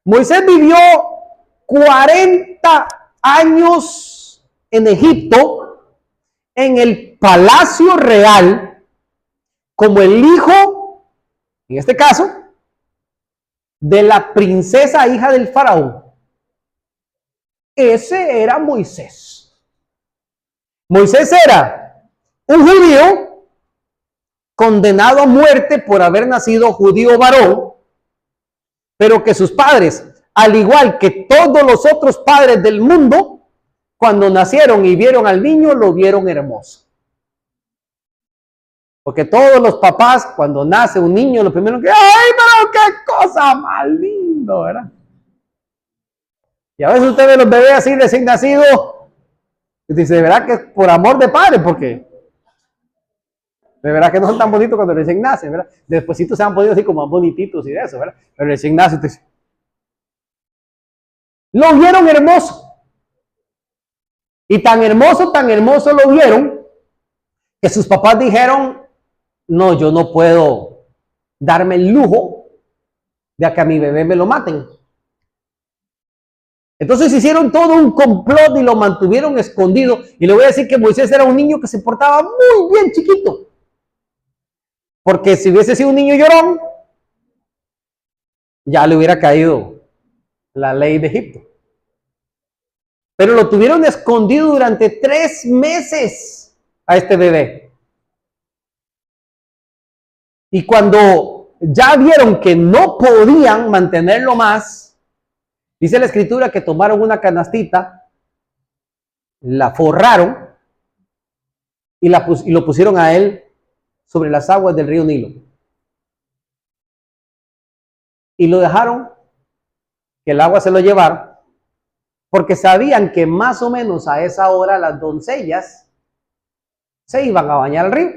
Moisés vivió 40 años en Egipto, en el palacio real, como el hijo, en este caso, de la princesa hija del faraón. Ese era Moisés. Moisés era un judío condenado a muerte por haber nacido judío varón, pero que sus padres, al igual que todos los otros padres del mundo, cuando nacieron y vieron al niño, lo vieron hermoso. Porque todos los papás, cuando nace un niño, lo primero que, ¡ay, pero qué cosa más lindo!, ¿verdad? Y a veces usted ve los bebés así recién nacidos y dice, de verdad que es por amor de padre, porque de verdad que no son tan bonitos cuando recién nacen, ¿verdad? Despuésito se han podido así como más bonititos y de eso, ¿verdad? Pero recién nacen, entonces, lo vieron hermoso. Y tan hermoso lo vieron, que sus papás dijeron, no, yo no puedo darme el lujo de que a mi bebé me lo maten. Entonces hicieron todo un complot y lo mantuvieron escondido. Y le voy a decir que Moisés era un niño que se portaba muy bien chiquito. Porque si hubiese sido un niño llorón, ya le hubiera caído la ley de Egipto. Pero lo tuvieron escondido durante 3 meses a este bebé. Y cuando ya vieron que no podían mantenerlo más, dice la escritura que tomaron una canastita, la forraron y lo pusieron a él sobre las aguas del río Nilo. Y lo dejaron que el agua se lo llevara, porque sabían que más o menos a esa hora las doncellas se iban a bañar al río.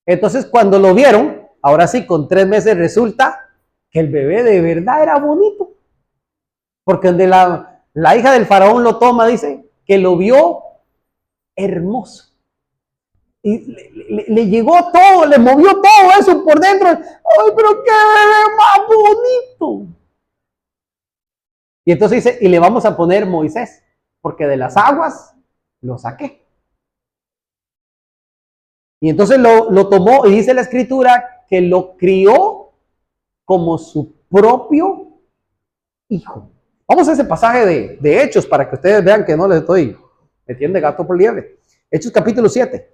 Entonces, cuando lo vieron, ahora sí, con 3 meses resulta que el bebé de verdad era bonito. Porque donde la hija del faraón lo toma, dice que lo vio hermoso. Y le llegó todo, le movió todo eso por dentro. ¡Ay, pero qué bebé más bonito! Y entonces dice, y le vamos a poner Moisés, porque de las aguas lo saqué. Y entonces lo tomó, y dice la escritura que lo crió como su propio hijo. Vamos a ese pasaje de Hechos para que ustedes vean que no les estoy metiendo gato por liebre. Hechos capítulo 7.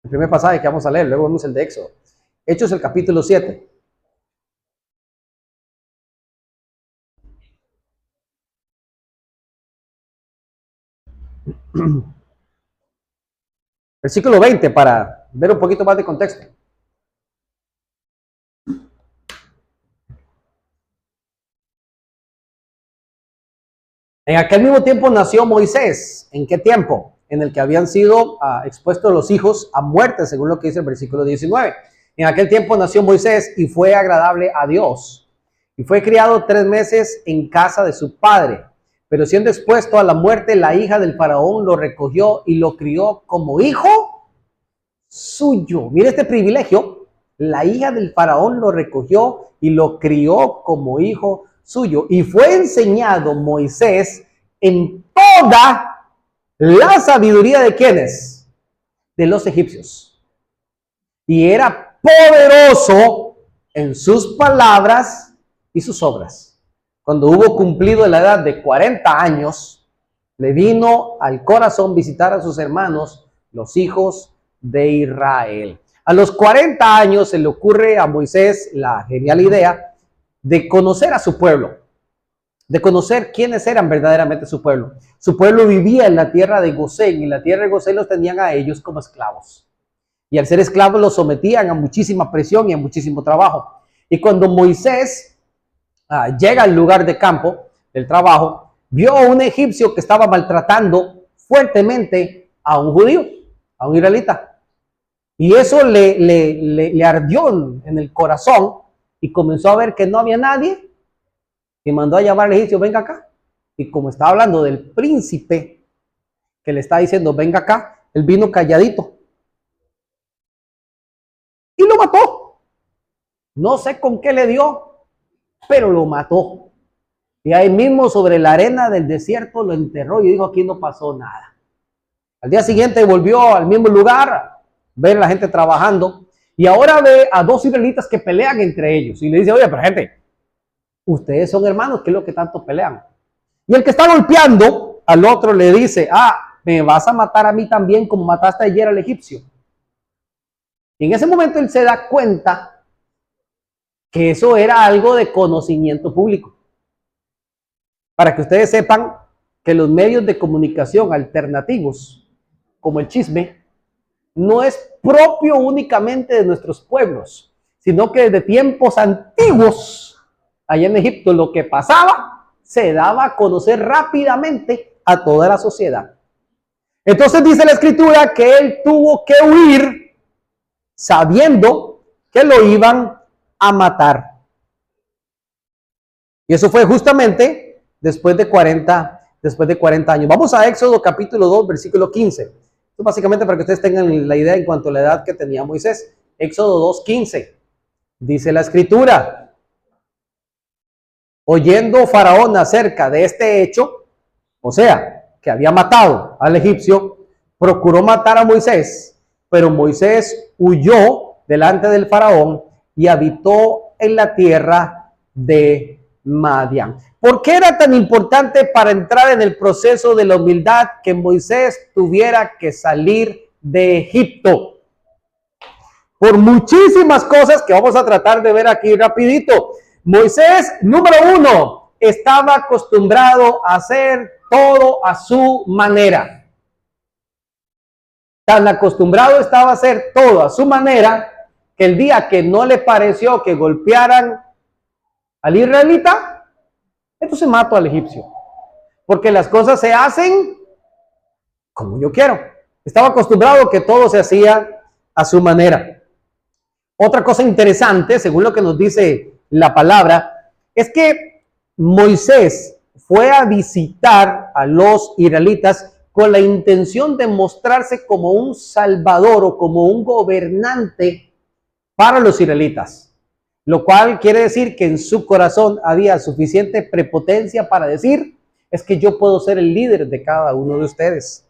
El primer pasaje que vamos a leer, luego vemos el de Éxodo. Hechos el capítulo 7. Versículo 20 para ver un poquito más de contexto. En aquel mismo tiempo nació Moisés. ¿En qué tiempo? En el que habían sido expuestos los hijos a muerte, según lo que dice el versículo 19. En aquel tiempo nació Moisés y fue agradable a Dios. Y fue criado 3 meses en casa de su padre. Pero siendo expuesto a la muerte, la hija del faraón lo recogió y lo crió como hijo suyo. Mire este privilegio. La hija del faraón lo recogió y lo crió como hijo suyo. Y fue enseñado Moisés en toda la sabiduría de ¿quiénes? De los egipcios. Y era poderoso en sus palabras y sus obras. Cuando hubo cumplido la edad de 40 años, le vino al corazón visitar a sus hermanos, los hijos de Israel. A los 40 años se le ocurre a Moisés la genial idea de conocer a su pueblo, de conocer quiénes eran verdaderamente su pueblo. Su pueblo vivía en la tierra de Gosén, y en la tierra de Gosén los tenían a ellos como esclavos. Y al ser esclavos los sometían a muchísima presión y a muchísimo trabajo. Y cuando Moisés llega al lugar de campo del trabajo, vio a un egipcio que estaba maltratando fuertemente a un judío, a un israelita. Y eso le ardió en el corazón y comenzó a ver que no había nadie. Y mandó a llamar al egipcio, venga acá. Y como estaba hablando del príncipe que le está diciendo, venga acá, él vino calladito. Y lo mató. No sé con qué le dio, pero lo mató. Y ahí mismo sobre la arena del desierto lo enterró y dijo, aquí no pasó nada. Al día siguiente volvió al mismo lugar, ver a la gente trabajando. Y ahora ve a 2 israelitas que pelean entre ellos. Y le dice, oye, pero gente, ustedes son hermanos, ¿qué es lo que tanto pelean? Y el que está golpeando al otro le dice, me vas a matar a mí también como mataste ayer al egipcio. Y en ese momento él se da cuenta que eso era algo de conocimiento público. Para que ustedes sepan que los medios de comunicación alternativos, como el chisme, no es propio únicamente de nuestros pueblos, sino que desde tiempos antiguos, allá en Egipto, lo que pasaba se daba a conocer rápidamente a toda la sociedad. Entonces dice la escritura que él tuvo que huir sabiendo que lo iban a matar. Y eso fue justamente después de 40 años. Vamos a Éxodo capítulo 2, versículo 15. Esto básicamente para que ustedes tengan la idea en cuanto a la edad que tenía Moisés. Éxodo 2, 15. Dice la escritura: oyendo Faraón acerca de este hecho, o sea, que había matado al egipcio, procuró matar a Moisés, pero Moisés huyó delante del Faraón y habitó en la tierra de Madián. ¿Por qué era tan importante para entrar en el proceso de la humildad que Moisés tuviera que salir de Egipto? por muchísimas cosas que vamos a tratar de ver aquí rapidito. Moisés, número 1, estaba acostumbrado a hacer todo a su manera. Tan acostumbrado estaba a hacer todo a su manera que el día que no le pareció que golpearan al israelita, entonces mató al egipcio. Porque las cosas se hacen como yo quiero. Estaba acostumbrado que todo se hacía a su manera. Otra cosa interesante, según lo que nos dice la palabra, es que Moisés fue a visitar a los israelitas con la intención de mostrarse como un salvador o como un gobernante para los israelitas, lo cual quiere decir que en su corazón había suficiente prepotencia para decir, es que yo puedo ser el líder de cada uno de ustedes.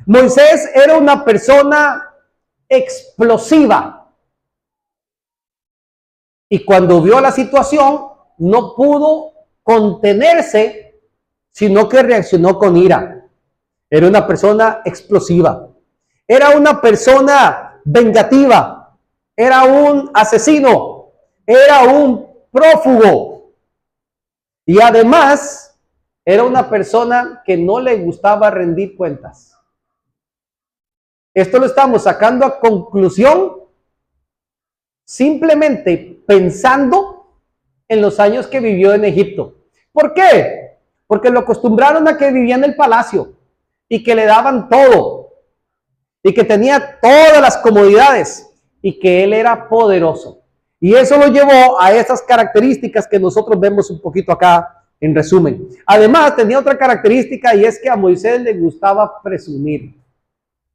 Moisés era una persona explosiva y cuando vio la situación no pudo contenerse, sino que reaccionó con ira. Era una persona explosiva, era una persona vengativa, era un asesino, era un prófugo y además era una persona que no le gustaba rendir cuentas. Esto lo estamos sacando a conclusión simplemente pensando en los años que vivió en Egipto. ¿Por qué? Porque lo acostumbraron a que vivía en el palacio y que le daban todo y que tenía todas las comodidades y que él era poderoso. Y eso lo llevó a esas características que nosotros vemos un poquito acá en resumen. Además, tenía otra característica y es que a Moisés le gustaba presumir.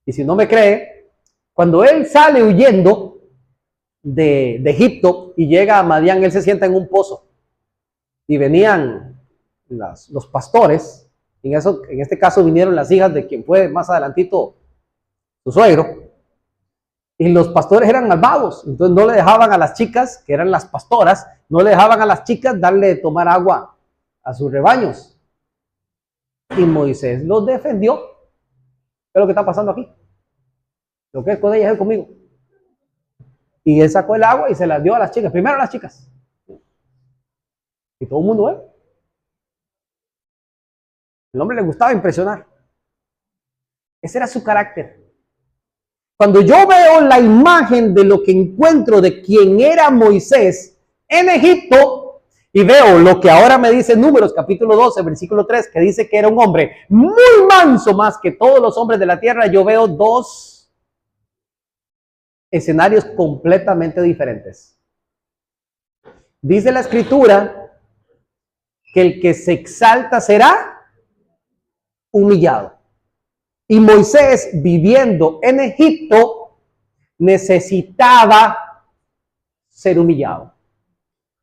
Y si no me cree, cuando él sale huyendo de Egipto y llega a Madián, él se sienta en un pozo. Y venían los pastores, en este caso vinieron las hijas de quien fue más adelantito su suegro, y los pastores eran malvados, entonces no le dejaban a las chicas, que eran las pastoras, no le dejaban a las chicas darle de tomar agua a sus rebaños. Y Moisés los defendió. ¿Qué es lo que está pasando aquí? Lo que es con ellas es conmigo. Y él sacó el agua y se la dio a las chicas, primero a las chicas. Y todo el mundo ve. El hombre le gustaba impresionar. Ese era su carácter. Cuando yo veo la imagen de lo que encuentro de quién era Moisés en Egipto y veo lo que ahora me dice Números capítulo 12, versículo 3, que dice que era un hombre muy manso más que todos los hombres de la tierra, yo veo dos escenarios completamente diferentes. Dice la escritura que el que se exalta será humillado. Y Moisés, viviendo en Egipto, necesitaba ser humillado.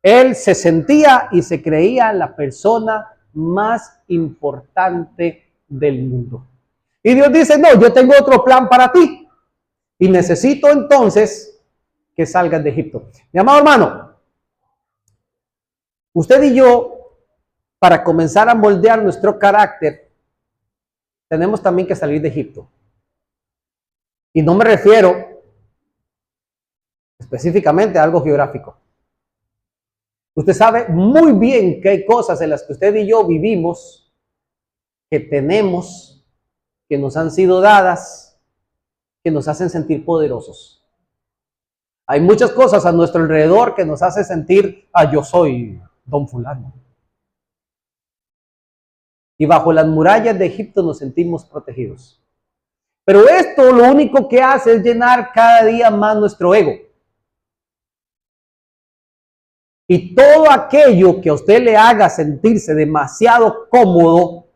Él se sentía y se creía la persona más importante del mundo. Y Dios dice, no, yo tengo otro plan para ti. Y necesito entonces que salgas de Egipto. Mi amado hermano, usted y yo, para comenzar a moldear nuestro carácter, tenemos también que salir de Egipto. Y no me refiero específicamente a algo geográfico. Usted sabe muy bien que hay cosas en las que usted y yo vivimos, que tenemos, que nos han sido dadas, que nos hacen sentir poderosos. Hay muchas cosas a nuestro alrededor que nos hacen sentir, yo soy don fulano. Y bajo las murallas de Egipto nos sentimos protegidos. Pero esto lo único que hace es llenar cada día más nuestro ego. Y todo aquello que a usted le haga sentirse demasiado cómodo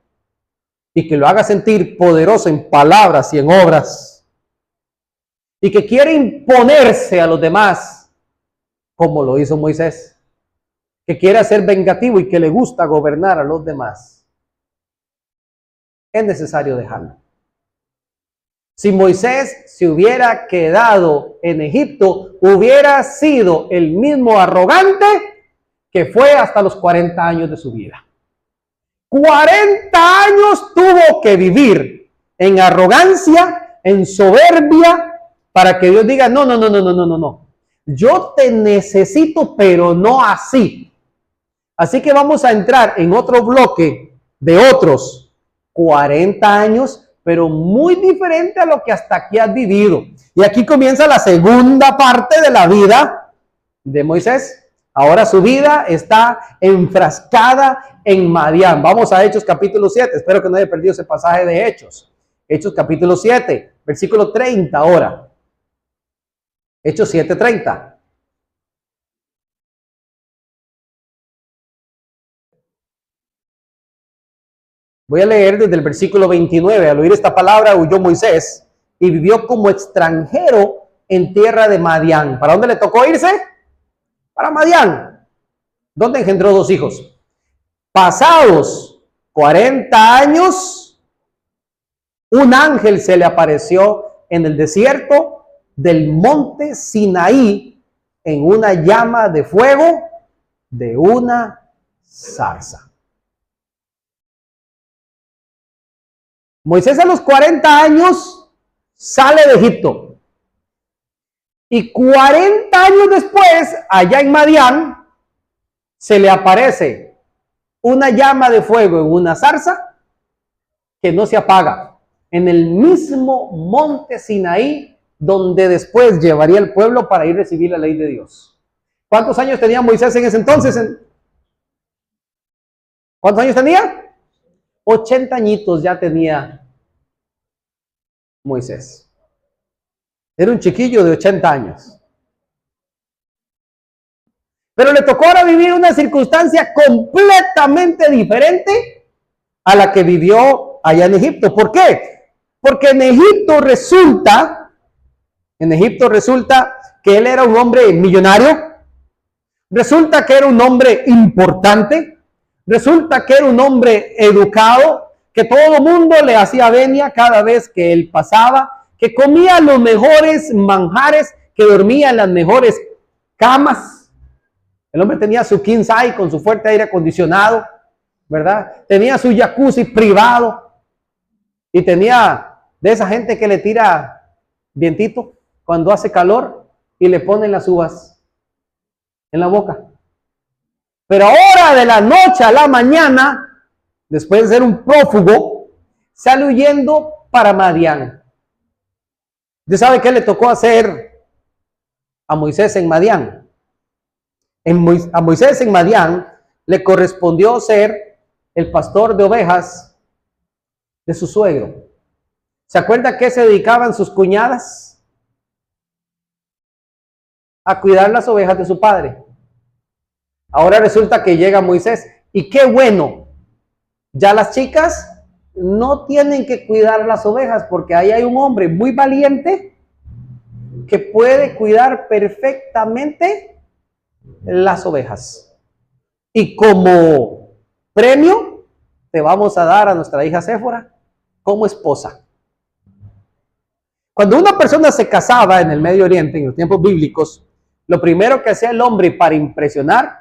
y que lo haga sentir poderoso en palabras y en obras y que quiere imponerse a los demás, como lo hizo Moisés, que quiere ser vengativo y que le gusta gobernar a los demás, es necesario dejarlo. Si Moisés se hubiera quedado en Egipto, hubiera sido el mismo arrogante que fue hasta los 40 años de su vida. 40 años tuvo que vivir en arrogancia, en soberbia, para que Dios diga, no, no, no, no, no, no, no, no. Yo te necesito, pero no así. Así que vamos a entrar en otro bloque de otros 40 años, pero muy diferente a lo que hasta aquí has vivido. Y aquí comienza la segunda parte de la vida de Moisés. Ahora su vida está enfrascada en Madián. Vamos a Hechos capítulo 7. Espero que no haya perdido ese pasaje de Hechos. Hechos capítulo 7, versículo 30 ahora. Hechos 7:30. Voy a leer desde el versículo 29. Al oír esta palabra, huyó Moisés y vivió como extranjero en tierra de Madián. ¿Para dónde le tocó irse? Para Madián, donde engendró 2 hijos. Pasados 40 años, un ángel se le apareció en el desierto del monte Sinaí en una llama de fuego de una zarza. Moisés a los 40 años sale de Egipto. Y 40 años después, allá en Madián, se le aparece una llama de fuego en una zarza que no se apaga. En el mismo monte Sinaí, donde después llevaría el pueblo para ir a recibir la ley de Dios. ¿Cuántos años tenía Moisés en ese entonces? ¿Cuántos años tenía? 80 añitos ya tenía Moisés. Era un chiquillo de 80 años. Pero le tocó ahora vivir una circunstancia completamente diferente a la que vivió allá en Egipto. ¿Por qué? Porque en Egipto resulta que él era un hombre millonario, resulta que era un hombre importante, resulta que era un hombre educado, que todo el mundo le hacía venia cada vez que él pasaba, que comía los mejores manjares, que dormía en las mejores camas. El hombre tenía su king size con su fuerte aire acondicionado, ¿verdad? Tenía su jacuzzi privado y tenía de esa gente que le tira vientito cuando hace calor y le ponen las uvas en la boca. Pero ahora de la noche a la mañana, después de ser un prófugo, sale huyendo para Madián. ¿Usted sabe qué le tocó hacer a Moisés en Madián? A Moisés en Madián le correspondió ser el pastor de ovejas de su suegro. ¿Se acuerda que se dedicaban sus cuñadas? A cuidar las ovejas de su padre. Ahora resulta que llega Moisés y qué bueno, ya las chicas no tienen que cuidar las ovejas porque ahí hay un hombre muy valiente que puede cuidar perfectamente las ovejas. Y como premio te vamos a dar a nuestra hija Séfora como esposa. Cuando una persona se casaba en el Medio Oriente, en los tiempos bíblicos, lo primero que hacía el hombre para impresionar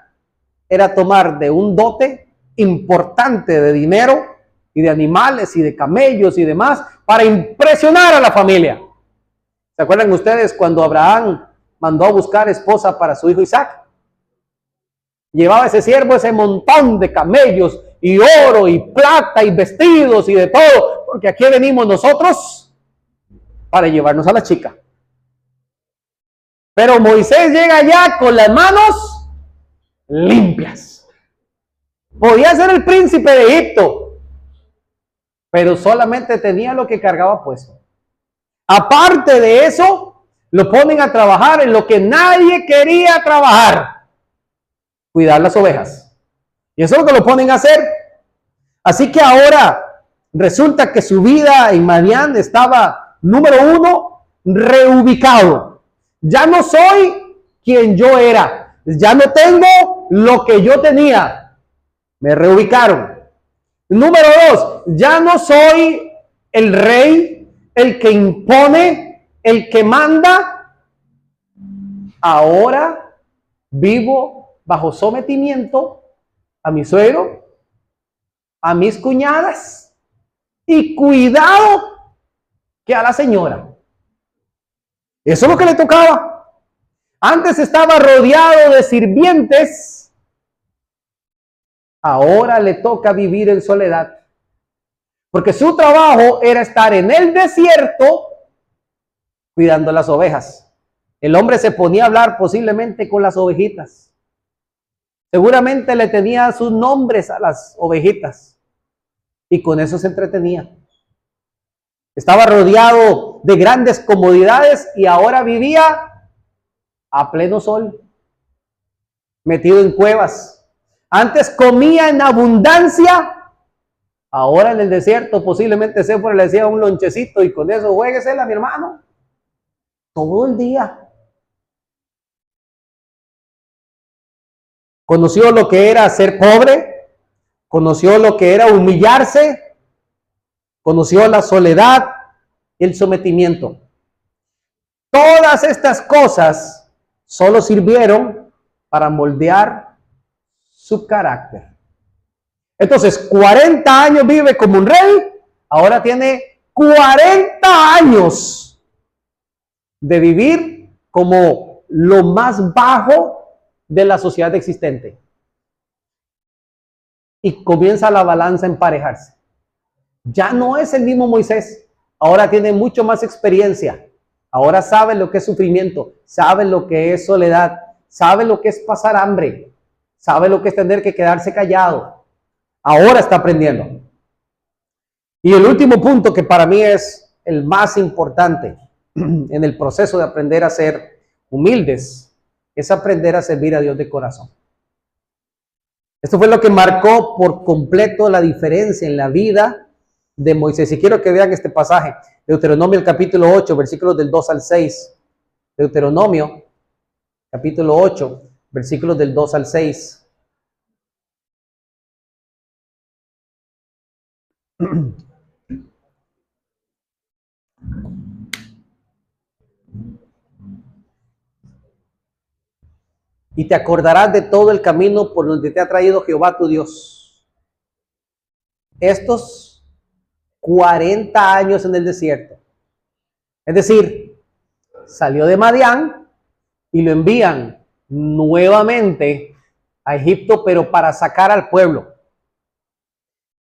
era tomar de un dote importante de dinero y de animales y de camellos y demás para impresionar a la familia. ¿Se acuerdan ustedes cuando Abraham mandó a buscar esposa para su hijo Isaac? Llevaba ese siervo ese montón de camellos y oro y plata y vestidos y de todo, porque aquí venimos nosotros para llevarnos a la chica. Pero Moisés llega allá con las manos limpias. Podía ser el príncipe de Egipto, pero solamente tenía lo que cargaba puesto. Aparte de eso, lo ponen a trabajar en lo que nadie quería trabajar: cuidar las ovejas. Y eso es lo que lo ponen a hacer. Así que ahora resulta que su vida en Madián estaba, número uno, reubicado. Ya no soy quien yo era. Ya no tengo lo que yo tenía. Me reubicaron. Número dos, ya no soy el rey, el que impone, el que manda. Ahora vivo bajo sometimiento a mi suegro, a mis cuñadas y cuidado que a la señora. Eso es lo que le tocaba. Antes estaba rodeado de sirvientes. Ahora le toca vivir en soledad. Porque su trabajo era estar en el desierto cuidando las ovejas. El hombre se ponía a hablar posiblemente con las ovejitas. Seguramente le tenía sus nombres a las ovejitas. Y con eso se entretenía. Estaba rodeado de grandes comodidades y ahora vivía a pleno sol, metido en cuevas. Antes comía en abundancia, ahora en el desierto posiblemente Séfora le decía un lonchecito y con eso juéguesela, mi hermano, todo el día. Conoció lo que era ser pobre, conoció lo que era humillarse, conoció la soledad y el sometimiento. Todas estas cosas solo sirvieron para moldear su carácter. Entonces, 40 años vive como un rey, ahora tiene 40 años de vivir como lo más bajo de la sociedad existente. Y comienza la balanza a emparejarse. Ya no es el mismo Moisés, ahora tiene mucho más experiencia. Ahora sabe lo que es sufrimiento, sabe lo que es soledad, sabe lo que es pasar hambre, sabe lo que es tener que quedarse callado. Ahora está aprendiendo. Y el último punto que para mí es el más importante en el proceso de aprender a ser humildes es aprender a servir a Dios de corazón. Esto fue lo que marcó por completo la diferencia en la vida de Moisés. Y quiero que vean este pasaje, Deuteronomio el capítulo 8, versículos del 2 al 6. Deuteronomio capítulo 8, versículos del 2 al 6. Y te acordarás de todo el camino por donde te ha traído Jehová tu Dios. Estos 40 años en el desierto. Es decir, salió de Madián y lo envían nuevamente a Egipto, pero para sacar al pueblo.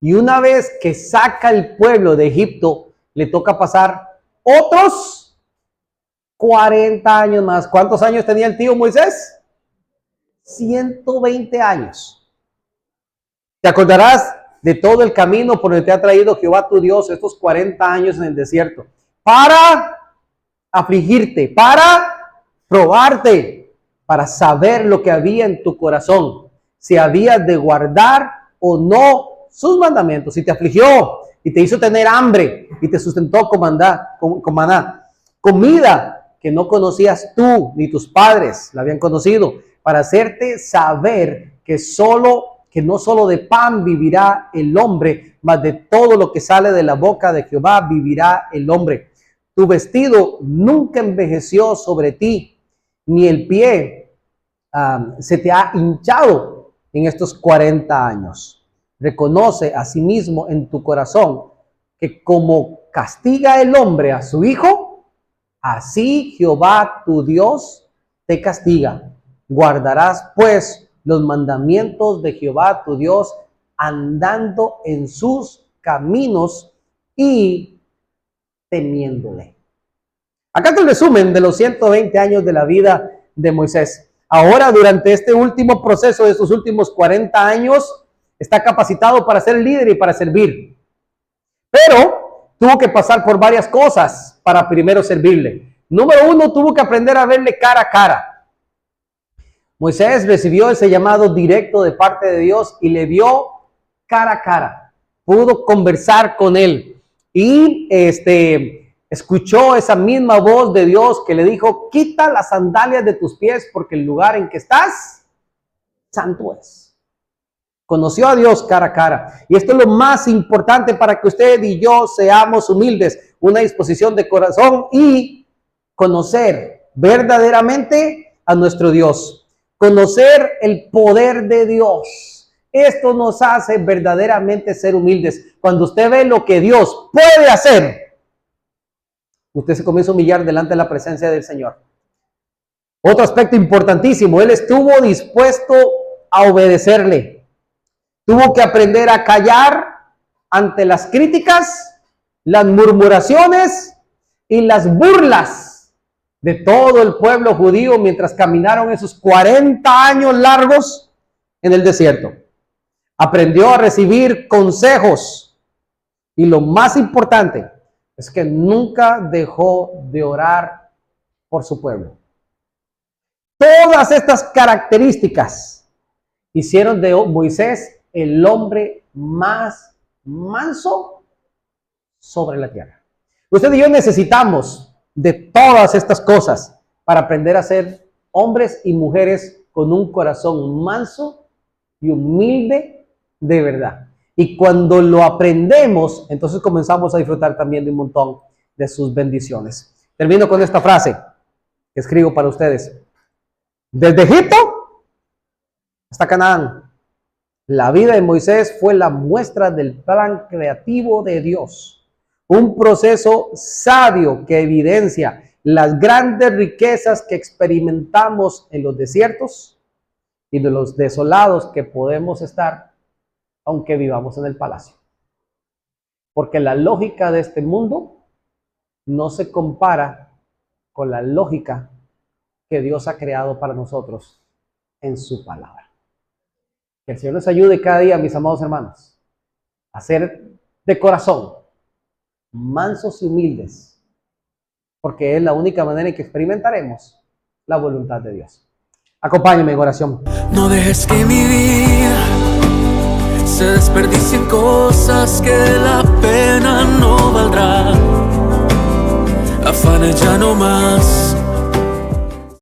Y una vez que saca el pueblo de Egipto, le toca pasar otros 40 años más. ¿Cuántos años tenía el tío Moisés? 120 años. Te acordarás de todo el camino por donde te ha traído Jehová tu Dios estos 40 años en el desierto, para afligirte, para probarte, para saber lo que había en tu corazón, si habías de guardar o no sus mandamientos. Si te afligió y te hizo tener hambre y te sustentó con maná, comida que no conocías tú ni tus padres la habían conocido, para hacerte saber que no solo de pan vivirá el hombre, mas de todo lo que sale de la boca de Jehová vivirá el hombre. Tu vestido nunca envejeció sobre ti, ni el pie se te ha hinchado en estos 40 años. Reconoce a sí mismo en tu corazón que como castiga el hombre a su hijo, así Jehová tu Dios te castiga. Guardarás pues los mandamientos de Jehová tu Dios, andando en sus caminos y temiéndole. Acá está el resumen de los 120 años de la vida de Moisés. Ahora, durante este último proceso de estos últimos 40 años, está capacitado para ser líder y para servir. Pero tuvo que pasar por varias cosas para primero servirle. Número uno, tuvo que aprender a verle cara a cara. Moisés recibió ese llamado directo de parte de Dios y le vio cara a cara. Pudo conversar con él y escuchó esa misma voz de Dios que le dijo: quita las sandalias de tus pies porque el lugar en que estás santo es. Conoció a Dios cara a cara. Y esto es lo más importante para que usted y yo seamos humildes, una disposición de corazón y conocer verdaderamente a nuestro Dios. Conocer el poder de Dios. Esto nos hace verdaderamente ser humildes. Cuando usted ve lo que Dios puede hacer, Usted se comienza a humillar delante de la presencia del Señor. Otro aspecto importantísimo, él estuvo dispuesto a obedecerle. Tuvo que aprender a callar ante las críticas, las murmuraciones y las burlas de todo el pueblo judío mientras caminaron esos 40 años largos en el desierto. Aprendió a recibir consejos y lo más importante es que nunca dejó de orar por su pueblo. Todas estas características hicieron de Moisés el hombre más manso sobre la tierra. Usted y yo necesitamos de todas estas cosas para aprender a ser hombres y mujeres con un corazón manso y humilde de verdad. Y cuando lo aprendemos, entonces comenzamos a disfrutar también de un montón de sus bendiciones. Termino con esta frase que escribo para ustedes. Desde Egipto hasta Canaán, la vida de Moisés fue la muestra del plan creativo de Dios. Un proceso sabio que evidencia las grandes riquezas que experimentamos en los desiertos y de los desolados que podemos estar, aunque vivamos en el palacio. Porque la lógica de este mundo no se compara con la lógica que Dios ha creado para nosotros en su palabra. Que el Señor nos ayude cada día, mis amados hermanos, a ser de corazón mansos y humildes, porque es la única manera en que experimentaremos la voluntad de Dios. Acompáñenme en oración. No dejes que mi vida se desperdicien cosas que la pena no valdrá. Afana ya no más.